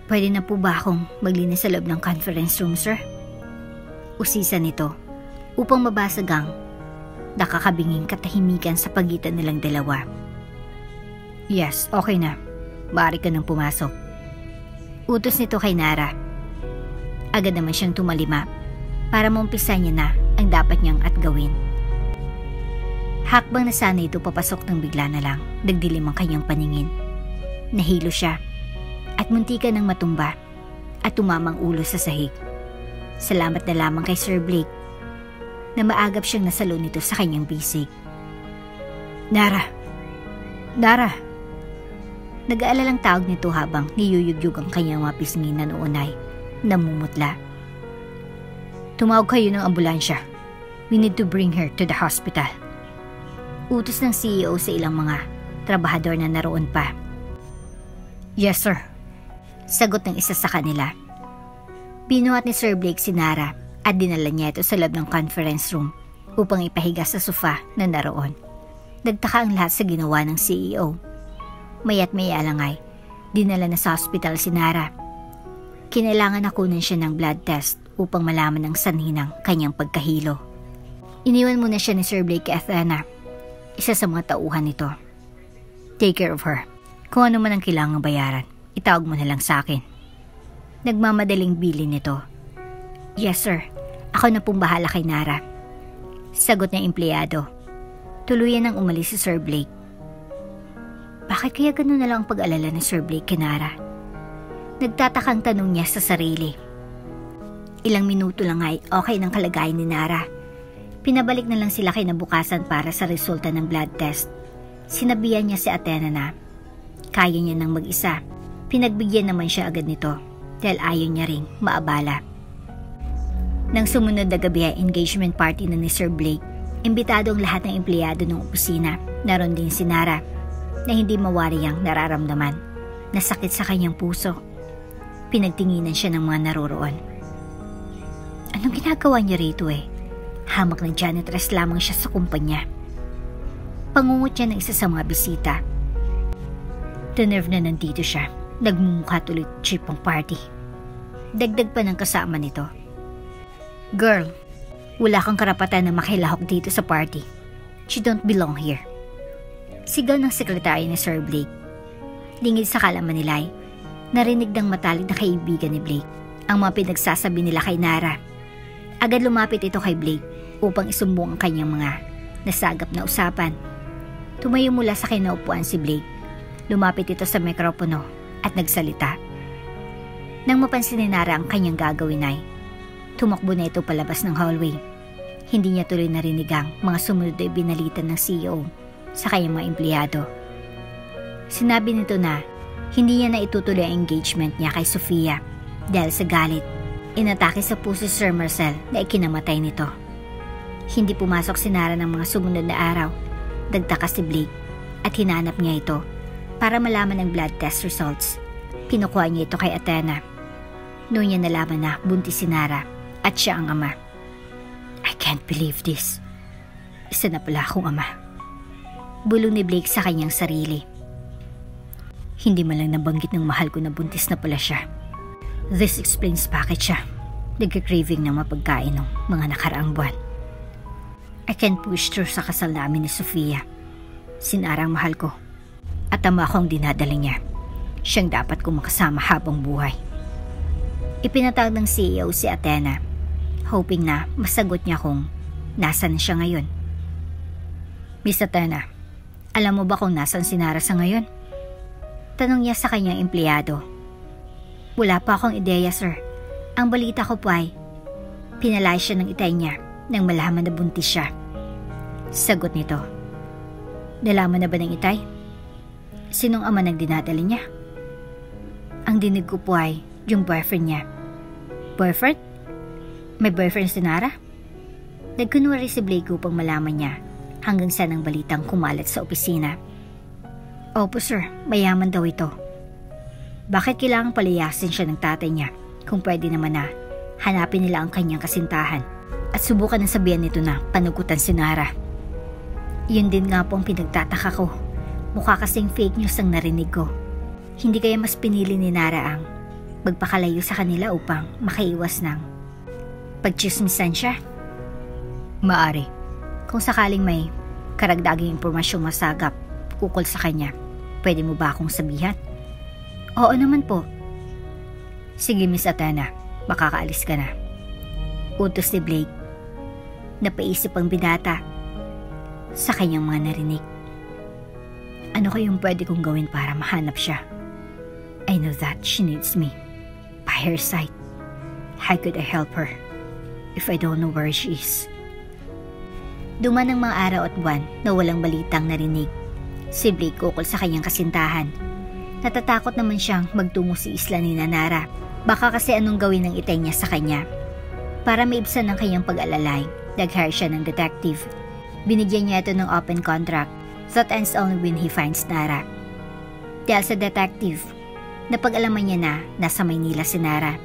Pwede na po ba akong maglinis sa loob ng conference room, sir? Usisa nito upang mabasag ang nakakabinging katahimikan sa pagitan nilang dalawa. Yes, okay na. Maaari ka nang pumasok. Utos nito kay Nara. Agad naman siyang tumalima para maumpisa niya na ang dapat niyang at gawin. Hakbang na sana ito papasok nang bigla na lang nagdilim ang kanyang paningin. Nahilo siya at muntika nang matumba at tumamang ulo sa sahig. Salamat na lamang kay Sir Blake na maagap siyang nasalo nito sa kanyang bisig. Nara! Nara! Nag-aalalang tawag nito habang niyuyugyug ang kanyang mga pisngi na noon ay namumutla. Tumawag kayo ng ambulansya. We need to bring her to the hospital. Utos ng CEO sa ilang mga trabahador na naroon pa. Yes, sir. Sagot ng isa sa kanila. Binuhat ni Sir Blake si Nara at dinala niya ito sa loob ng conference room upang ipahiga sa sofa na naroon. Nagtaka ang lahat sa ginawa ng CEO. Maya't maya lang ay dinala na sa hospital si Nara. Kinailangan na kunan siya ng blood test upang malaman ang sanhi ng kanyang pagkahilo. Iniwan muna siya ni Sir Blake kay Athena, isa sa mga tauhan nito. Take care of her. Kung ano man ang kailangang bayaran, itawag mo na lang sa akin. Nagmamadaling bilin nito. Yes, sir. Ako na pong bahala kay Nara. Sagot ng empleyado. Tuluyan nang umalis si Sir Blake. Bakit kaya ganun na lang ang pag-alala ni Sir Blake kay Nara? Nagtatakang tanong niya sa sarili. Ilang minuto lang ay okay ng kalagayan ni Nara. Pinabalik na lang sila kinabukasan para sa resulta ng blood test. Sinabihan niya si Athena na kaya niya nang mag-isa. Pinagbigyan naman siya agad nito dahil ayaw niya ring maabala. Nang sumunod na gabi ay engagement party na ni Sir Blake, imbitado ang lahat ng empleyado ng opisina. Naroon din si Nara na hindi mawari ang nararamdaman na sakit sa kanyang puso. Pinagtinginan siya ng mga naroroon. Anong ginagawa niya rito eh? Hamak ng janitress lamang siya sa kumpanya. Pangungot niya ng isa sa mga bisita. Tinerve na nandito siya. Nagmumukha tuloy cheap ang party. Dagdag pa ng kasama nito. Girl, wala kang karapatan na makilahok dito sa party. You don't belong here. Sigaw ng sekretary ni Sir Blake. Lingid sa kalaman nila ay narinig ng matalik na kaibigan ni Blake ang mga pinagsasabi nila kay Nara. Agad lumapit ito kay Blake upang isumbong ang kanyang mga nasagap na usapan. Tumayo mula sa kinaupuan si Blake. Lumapit ito sa mikropono at nagsalita. Nang mapansin ni Nara ang kanyang gagawin ay tumakbo na ito palabas ng hallway. Hindi niya tuloy narinig ang mga sumunod na ibinalitan ng CEO sa kanyang mga empleyado. Sinabi nito na hindi niya na itutuloy ang engagement niya kay Sofia dahil sa galit. Inatake sa puso si Sir Marcel na ikinamatay nito. Hindi pumasok si Nara ng mga sumunod na araw. Nagtaka si Blake at hinanap niya ito para malaman ang blood test results. Pinukuha niya ito kay Athena. Noon niya nalaman na buntis si Nara at siya ang ama. I can't believe this. Isa na pala akong ama. Bulong ni Blake sa kanyang sarili. Hindi man lang nabanggit ng mahal ko na buntis na pala siya. This explains bakit siya nagka-craving ng mapagkain ng mga nakaraang buwan. I can't push through sa kasal namin ni Sofia. Si Nara ang mahal ko at ama ko ang dinadala niya. Siyang dapat kong makasama habang buhay. Ipinatawag ng CEO si Athena, hoping na masagot niya kung nasan siya ngayon. Miss Athena, alam mo ba kung nasan si Nara sa ngayon? Tanong niya sa kanyang empleyado. Wala pa akong ideya, sir. Ang balita ko po ay pinalay siya ng itay niya nang malaman na buntis siya. Sagot nito. Nalaman na ba ng itay? Sinong ama nang dinadala niya? Ang dinig ko po ay yung boyfriend niya. Boyfriend? May boyfriend si Nara? Nagkunwari si Blake upang malaman niya hanggang sa nang balitang kumalat sa opisina. Opo sir, mayaman daw ito. Bakit kailangang palayasin siya ng tatay niya kung pwede naman na hanapin nila ang kanyang kasintahan at subukan ng sabihan nito na panugutan si Nara? Yun din nga po ang pinagtataka ko. Mukha kasing fake news ang narinig ko. Hindi kaya mas pinili ni Nara ang magpakalayo sa kanila upang makaiwas ng pagchismisan siya? Maari. Kung sakaling may karagdagang impormasyong masagap ukol sa kanya, pwede mo ba akong sabihan? Oo naman po. Sige, Miss Athena, makakaalis ka na. Utos ni Blake. Napaisip ang binata sa kanyang mga narinig. Ano kayong pwede kong gawin para mahanap siya? I know that she needs me. By her side. How could I help her if I don't know where she is? Duman ang mga araw at buwan na walang balitang narinig si Blake ukol sa kanyang kasintahan. Natatakot naman siyang magtungo sa isla ni Nara. Baka kasi anong gawin ng itay niya sa kanya. Para maibsan ang kanyang pag-alalay, nag-hire siya ng detective. Binigyan niya ito ng open contract that ends only when he finds Nara. Dahil sa detective, napag-alaman niya na nasa Maynila si Nara.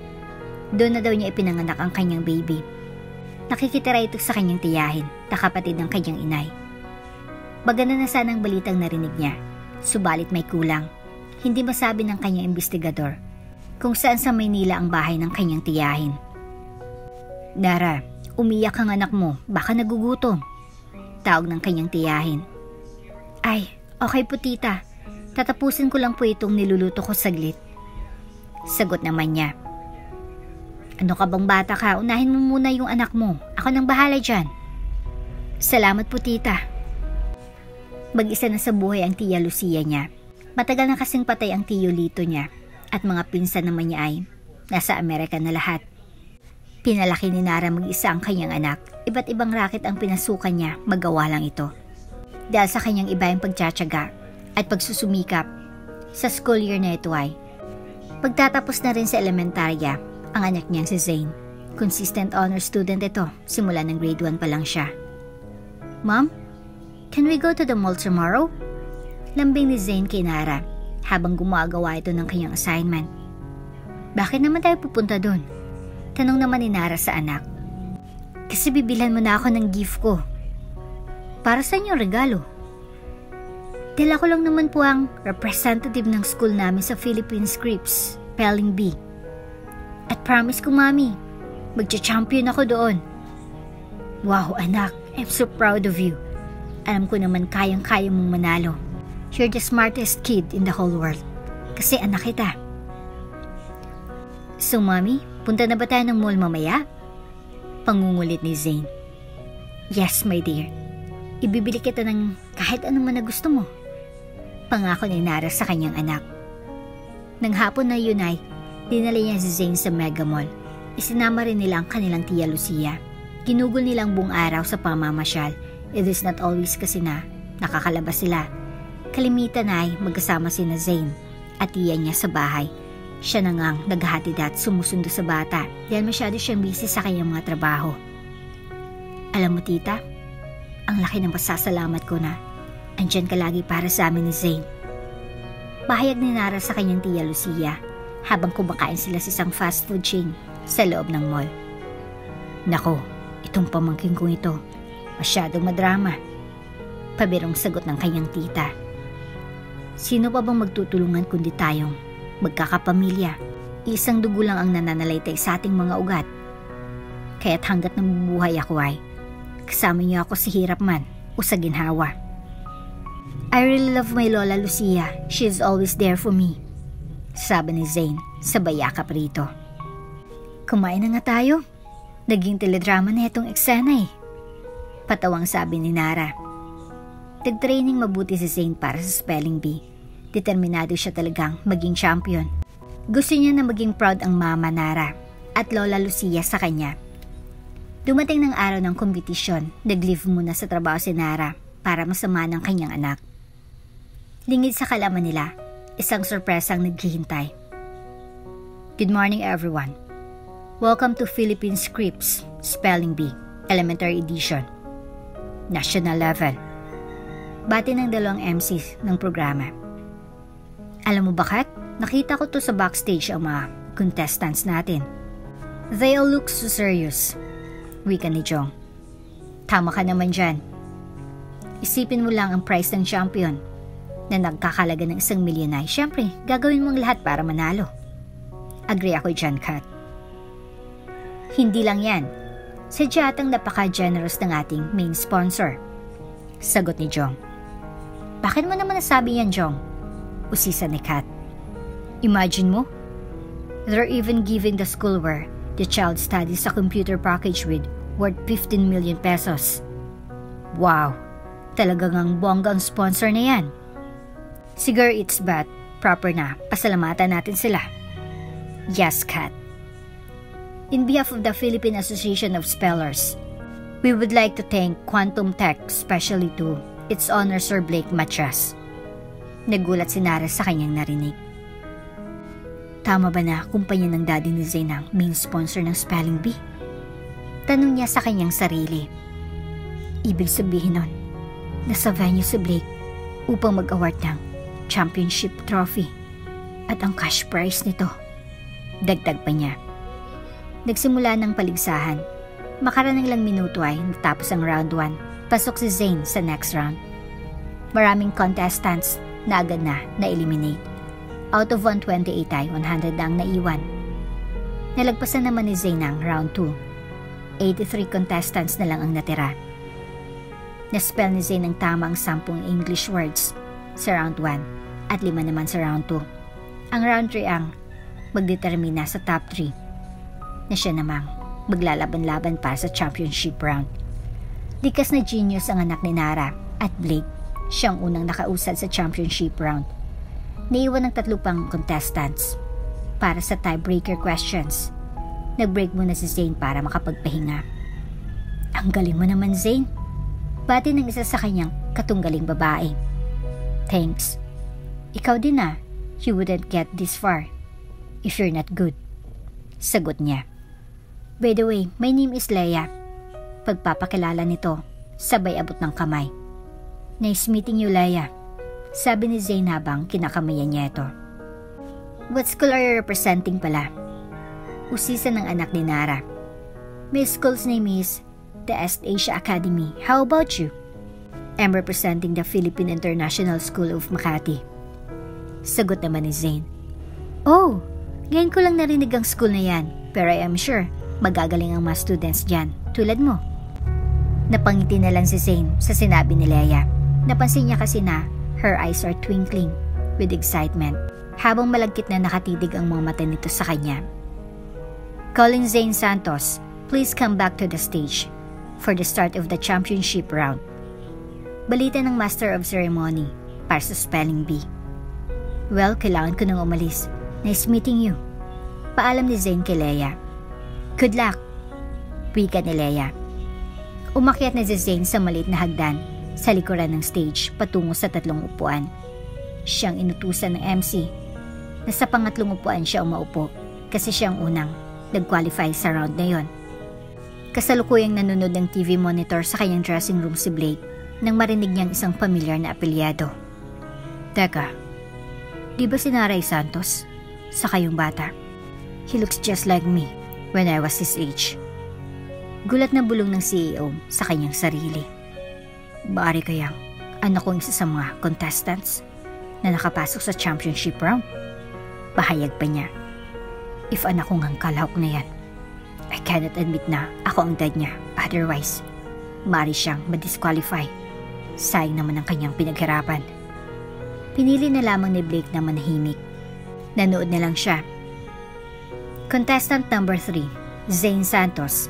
Doon na daw niya ipinanganak ang kanyang baby. Nakikitira ito sa kanyang tiyahin na kapatid ng kanyang inay. Maganda na sana ang balitang narinig niya, subalit may kulang. Hindi masabi ng kanyang investigador kung saan sa Maynila ang bahay ng kanyang tiyahin. Nara, umiyak ang anak mo, baka nagugutom. Tawag ng kanyang tiyahin. Ay, okay po tita. Tatapusin ko lang po itong niluluto ko saglit. Sagot naman niya. Ano ka bang bata ka? Unahin mo muna yung anak mo. Ako nang bahala dyan. Salamat po tita. Mag-isa na sa buhay ang tiya Lucia niya. Matagal na kasing patay ang tiyo Lito niya at mga pinsan naman niya ay nasa Amerika na lahat. Pinalaki ni Nara mag-isa ang kanyang anak. Iba't ibang racket ang pinasukan niya, magawa lang ito. Dahil sa kanyang iba yung pagtsatsaga at pagsusumikap, sa school year na ito ay pagtatapos na rin sa elementarya ang anak niyang si Zane. Consistent honor student ito, simula ng grade 1 pa lang siya. Mom, can we go to the mall tomorrow? Lambing ni Zane kay Nara habang gumagawa ito ng kanyang assignment. Bakit naman tayo pupunta doon? Tanong naman ni Nara sa anak. Kasi bibilhan mo na ako ng gift ko. Para sa inyong regalo. Dahil ako lang naman po ang representative ng school namin sa Philippine Scripps, Spelling Bee. At promise ko, Mami, magcha-champion ako doon. Wow, anak, I'm so proud of you. Alam ko naman kayang-kaya mong manalo. You're the smartest kid in the whole world. Kasi anak kita. So, Mami, punta na ba tayo ng mall mamaya? Pangungulit ni Zane. Yes, my dear. Ibibili kita ng kahit anong man na gusto mo. Pangako ni Nara sa kanyang anak. Nang hapon na yun ay, dinala niya si Zane sa Mega Mall. Isinama rin nila ang kanilang tiya Lucia. Ginugol nilang buong araw sa pamamasyal. It is not always kasi na nakakalabas sila. Kalimitan ay magkasama si na Zane at tiya niya sa bahay. Siya na ngang naghahatid at sumusundo sa bata dahil masyado siyang busy sa kanyang mga trabaho. Alam mo tita, ang laki ng pasasalamat ko na andyan ka lagi para sa amin ni Zane. Bahayag ni Nara sa kanyang tiya Lucia habang kumakain sila sa isang fast food chain sa loob ng mall. Nako, itong pamangkin kong ito, masyadong madrama. Pabirong sagot ng kanyang tita. Sino pa bang magtutulungan kundi tayong magkakapamilya? Isang dugo lang ang nananalaytay sa ating mga ugat. Kaya't hanggat nabubuhay ako ay kasama niyo ako sa hirap man o sa ginhawa. I really love my Lola Lucia. She is always there for me. Sabi ni Zane sa bayakap rito. Kumain na nga tayo. Naging teledrama na itong eksena eh. Patawang sabi ni Nara. Nag-training mabuti si Zane para sa Spelling Bee. Determinado siya talagang maging champion. Gusto niya na maging proud ang mama Nara at Lola Lucia sa kanya. Dumating ng araw ng kompetisyon, nag-leave muna sa trabaho si Nara para masama ng kanyang anak. Lingid sa kalaman nila, isang sorpresang naghihintay. Good morning everyone. Welcome to Philippine Scripps Spelling Bee Elementary Edition. National level. Bati ng dalawang MCs ng programa. Alam mo bakit? Nakita ko to sa backstage ang mga contestants natin. They all look so serious. Wika ni Jong. Tama ka naman dyan. Isipin mo lang ang prize ng champion na nagkakalaga ng 1 milyon ay syempre gagawin mong lahat para manalo. Agree ako dyan, Kat. Hindi lang yan. Sadya atang napaka-generous ng ating main sponsor. Sagot ni Jong. Bakit mo naman nasabi yan, Jong? Usisa ni Kat. Imagine mo, they're even giving the school where the child studies a computer package with worth 15 million pesos. Wow, talagang ang bonggang sponsor na yan. Siguro it's bad, proper na, pasalamatan natin sila. Yes, Kat. In behalf of the Philippine Association of Spellers, we would like to thank Quantum Tech, especially to its owner Sir Blake Matras. Nagulat si Nara sa kanyang narinig. Tama ba na kumpanya ng daddy ni Zain ang main sponsor ng Spelling Bee? Tanong niya sa kanyang sarili. Ibig sabihin nun, nasa venue si Blake upang mag-award ng championship trophy at ang cash prize nito. Dagdag pa niya. Nagsimula ng paligsahan. Makaraang ilang minuto ay natapos ang round 1. Pasok si Zain sa next round. Maraming contestants na agad na na-eliminate. Out of 128 ay 100 na ang naiwan. Nalagpasan naman ni Zain ang round 2. 83 contestants na lang ang natira. Naspell ni Zain ng tamang 10 English words sa round 1 at 5 naman sa round 2. Ang round 3 ang magdetermina sa top 3 na siya namang maglalaban-laban para sa championship round. Likas na genius ang anak ni Nara at Blake. Siyang unang nakausad sa championship round. Naiwan ng 3 pang contestants para sa tiebreaker questions. Nag-break muna si Zain para makapagpahinga. Ang galing mo naman, Zain. Bati ng isa sa kanyang katunggaling babae. Thanks. Ikaw din na. You wouldn't get this far if you're not good. Sagot niya. By the way, my name is Leia. Pagpapakilala nito, sabay abot ng kamay. Nice meeting you, Leia. Sabi ni Zain habang kinakamayan niya ito. What school are you representing pala? Usisa ng anak ni Nara. My school's name is the East Asia Academy. How about you? I'm representing the Philippine International School of Makati. Sagot naman ni Zain. Oh, ngayon ko lang narinig ang school na yan, pero I am sure magagaling ang mga students dyan, tulad mo. Napangiti na lang si Zain sa sinabi ni Leia. Napansin niya kasi na her eyes are twinkling with excitement habang malagkit na nakatidig ang mga mata nito sa kanya. Calling Zain Santos, please come back to the stage for the start of the championship round. Balita ng Master of Ceremony para sa Spelling Bee. Well, kailangan ko nang umalis. Nice meeting you. Paalam ni Zain kay Leia. Good luck, wika ni Leia. Umakyat na si Zain sa maliit na hagdan sa likuran ng stage patungo sa 3 upuan. Siyang inutusan ng MC na sa pangatlong upuan siya umaupo kasi siyang unang nag-qualify sa round na yon. Kasalukuyang nanonood ng TV monitor sa kanyang dressing room si Blake nang marinig niyang isang pamilyar na apelyado. Teka, di ba si Naray Santos? Sa kayong bata. He looks just like me when I was his age. Gulat na bulong ng CEO sa kanyang sarili. Baari kayang anak kong isa sa mga contestants na nakapasok sa championship round? Pahayag pa niya. If anak kong ang kalahok na yan, I cannot admit na ako ang dad niya. Otherwise, maaari siyang madisqualify. Sayang naman ang kanyang pinaghirapan. Pinili na lamang ni Blake na manahimik. Nanood na lang siya. Contestant number 3, Zain Santos.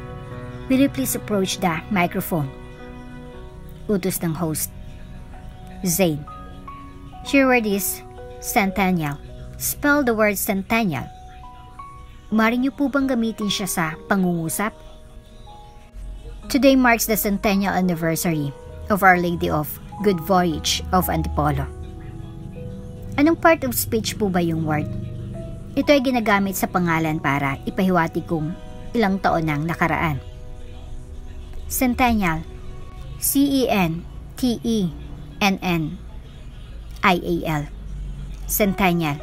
Will you please approach the microphone? Utos ng host. Zain. Your word is centennial. Spell the word centennial. Maaari niyo po bang gamitin siya sa pangungusap? Today marks the centennial anniversary of Our Lady of Good Voyage of Antipolo. Anong part of speech po ba yung word? Ito ay ginagamit sa pangalan para ipahiwatig kung ilang taon nang nakaraan. Centennial. C-E-N-T-E-N-N-I-A-L. Centennial.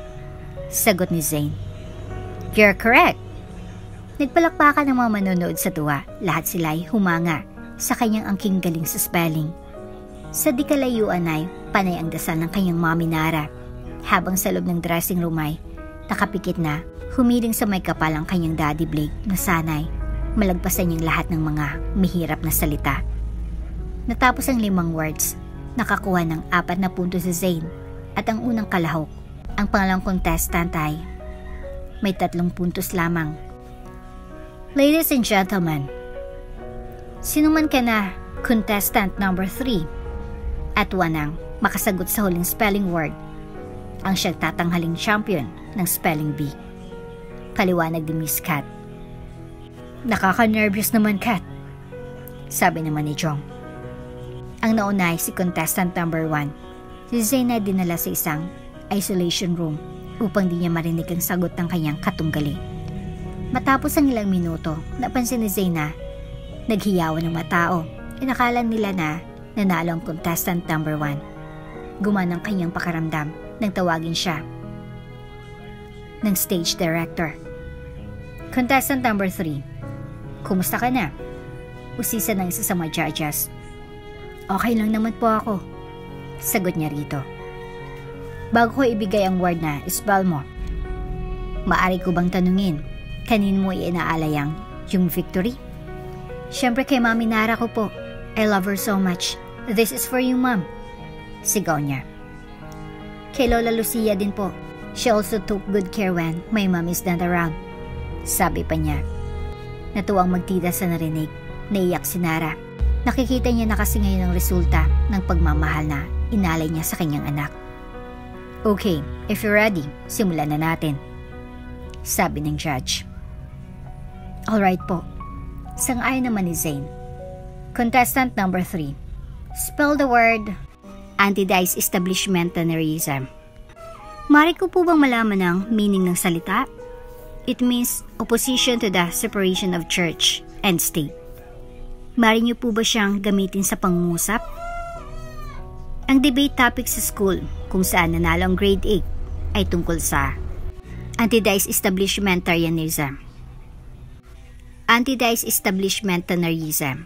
Sagot ni Zain. You're correct. Nagpalakpakan ng mga manonood sa tuwa. Lahat sila ay humanga sa kanyang angking galing sa spelling. Sa di kalayuan ay panay ang dasal ng kanyang mommy Nara. Habang sa loob ng dressing room ay Nakapikit na, humiling sa may kapal ang kanyang Daddy Blake na sana'y malagpasan niyang lahat ng mga mahirap na salita. Natapos ang 5 words, nakakuha ng 4 na puntos si Zane at ang unang kalahok. Ang pangalawang contestant ay may 3 puntos lamang. Ladies and gentlemen, sino man ka na contestant number 3 at wanang makasagot sa huling spelling word, ang siyang tatanghaling champion ng spelling bee. Paliwanag ni Miss Kat. Nakaka-nervous naman, Kat, sabi naman ni Jong. Ang nauna ay si contestant number 1. Si Zane ay dinala sa isang isolation room upang di niya marinig ang sagot ng kanyang katunggali. Matapos ang ilang minuto, napansin ni Zane na naghiyawan ng mga tao. Inakala nila na nanalo ang contestant number 1. Gumana ang kanyang pakaramdam nang tawagin siya ng stage director. Contestant number 3, kumusta ka na? Usisa ng isa sa mga judges. Okay lang naman po ako, sagot niya rito. Bago ko ibigay ang word na spell mo, maari ko bang tanungin, kanin mo inaalayang yung victory? Siyempre kay Mami Nara ko po. I love her so much. This is for you, Mom, sigaw niya. Kay Lola Lucia din po. She also took good care when my mom is not around, sabi pa niya. Natuwang magtita sa narinig. Naiyak si Nara. Nakikita niya na kasi ngayon ang resulta ng pagmamahal na inalay niya sa kanyang anak. Okay, if you're ready, simulan na natin, sabi ng judge. Alright po, sang-ayon naman ni Zane. Contestant number 3, spell the word anti-dice establishmentarianism. Mari ko po bang malaman ang meaning ng salita? It means opposition to the separation of church and state. Mari niyo po ba siyang gamitin sa pangungusap? Ang debate topic sa school kung saan nanalo ang grade 8 ay tungkol sa anti-dice establishmentarianism. Anti-dice establishmentarianism.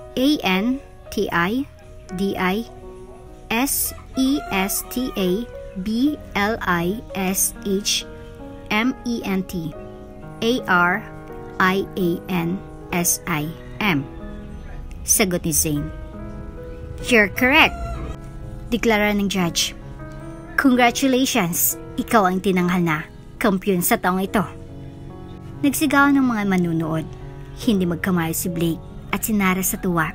ANTIDICESTABLISHMENTARIANSIM. Sagot ni Zane. You're correct, deklara ng judge. Congratulations, ikaw ang tinanghal na kampiyon sa taong ito. Nagsigawan ng mga manunood. Hindi magkamay si Blake at si Nara sa tuwa.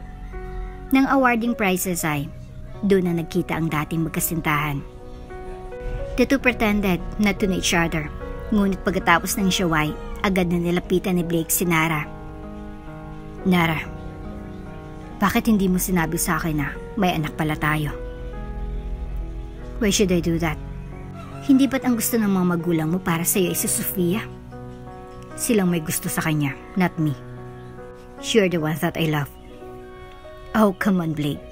Nang awarding prizes ay doon na nagkita ang dating magkasintahan. The two pretended not to know each other, ngunit pagkatapos ng show ay agad na nilapitan ni Blake si Nara. Nara, bakit hindi mo sinabi sa akin na may anak pala tayo? Why should I do that? Hindi ba't ang gusto ng mga magulang mo para sa iyo ay si Sofia? Silang may gusto sa kanya, not me. You're the one that I love. Oh, come on, Blake.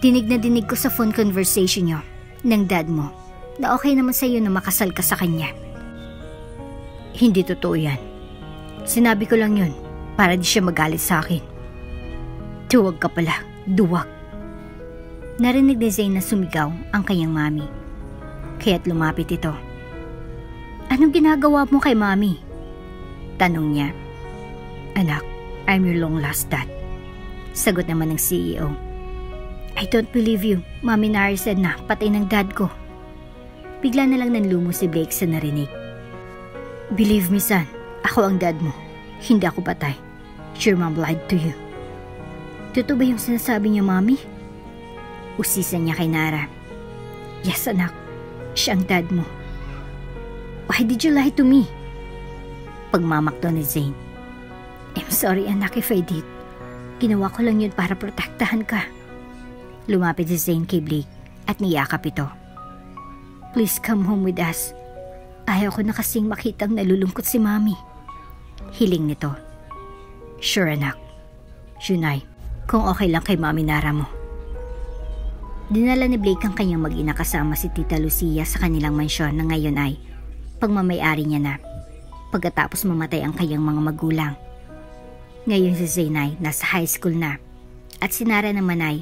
Dinig na dinig ko sa phone conversation niyo ng dad mo na okay naman sa iyo na makasal ka sa kanya. Hindi totoo yan. Sinabi ko lang yun para di siya magalit sa akin. Duwag ka pala, duwag. Narinig ni Zane na sumigaw ang kanyang mami. Kaya't lumapit ito. Anong ginagawa mo kay mami? Tanong niya. Anak, I'm your long lost dad. Sagot naman ng CEO. I don't believe you. Mami Nara said na patay ng dad ko. Bigla na lang nanlumo si Blake sa narinig. Believe me, son. Ako ang dad mo. Hindi ako patay. Your mom lied to you. Totoo ba yung sinasabi niya, mami? Usisa niya kay Nara. Yes, anak. Siya ang dad mo. Why did you lie to me? Pagmamakto ni Zane. I'm sorry, anak, if I did. Ginawa ko lang yun para protektahan ka. Lumapit si Zane kay Blake at niyakap ito. Please come home with us. Ayaw ko na kasing makitang nalulungkot si mami. Hiling nito. Sure, anak. Junay, kung okay lang kay Mami Nara mo. Dinala ni Blake ang kanyang mag-ina kasama si Tita Lucia sa kanilang mansyon na ngayon ay pagmamayari niya na pagkatapos mamatay ang kanyang mga magulang. Ngayon si Zane ay nasa high school na at si Nara naman ay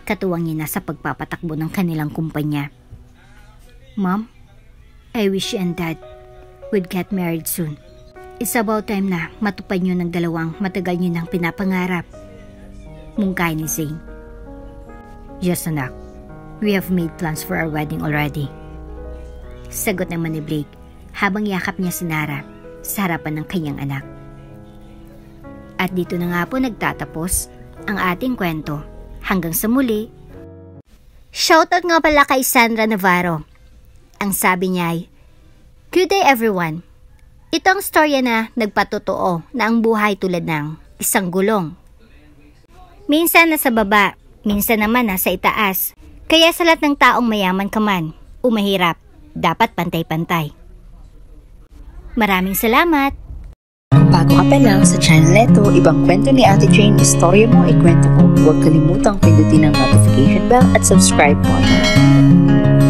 katuwang niya na sa pagpapatakbo ng kanilang kumpanya. Mom, I wish you and Dad would get married soon. It's about time na matupad nyo ng dalawang matagal nyo nang pinapangarap. Mungkay ni Zane. Yes, anak. We have made plans for our wedding already. Sagot naman ni Blake habang yakap niya si Nara sa harapan ng kanyang anak. At dito na nga po nagtatapos ang ating kwento. Hanggang sa muli. Shoutout nga pala kay Sandra Navarro. Ang sabi niya ay, "Good day everyone. Ito ang storya na nagpatotoo na ang buhay tulad ng isang gulong. Minsan nasa baba, minsan naman nasa itaas. Kaya sa lahat ng taong mayaman ka man o mahirap, dapat pantay-pantay." Maraming salamat! Bago ka pa lang sa channel neto, ibang kwento ni Ate Jane, istorya mo, ikwento ko. Huwag kalimutang pindutin ang notification bell at subscribe button.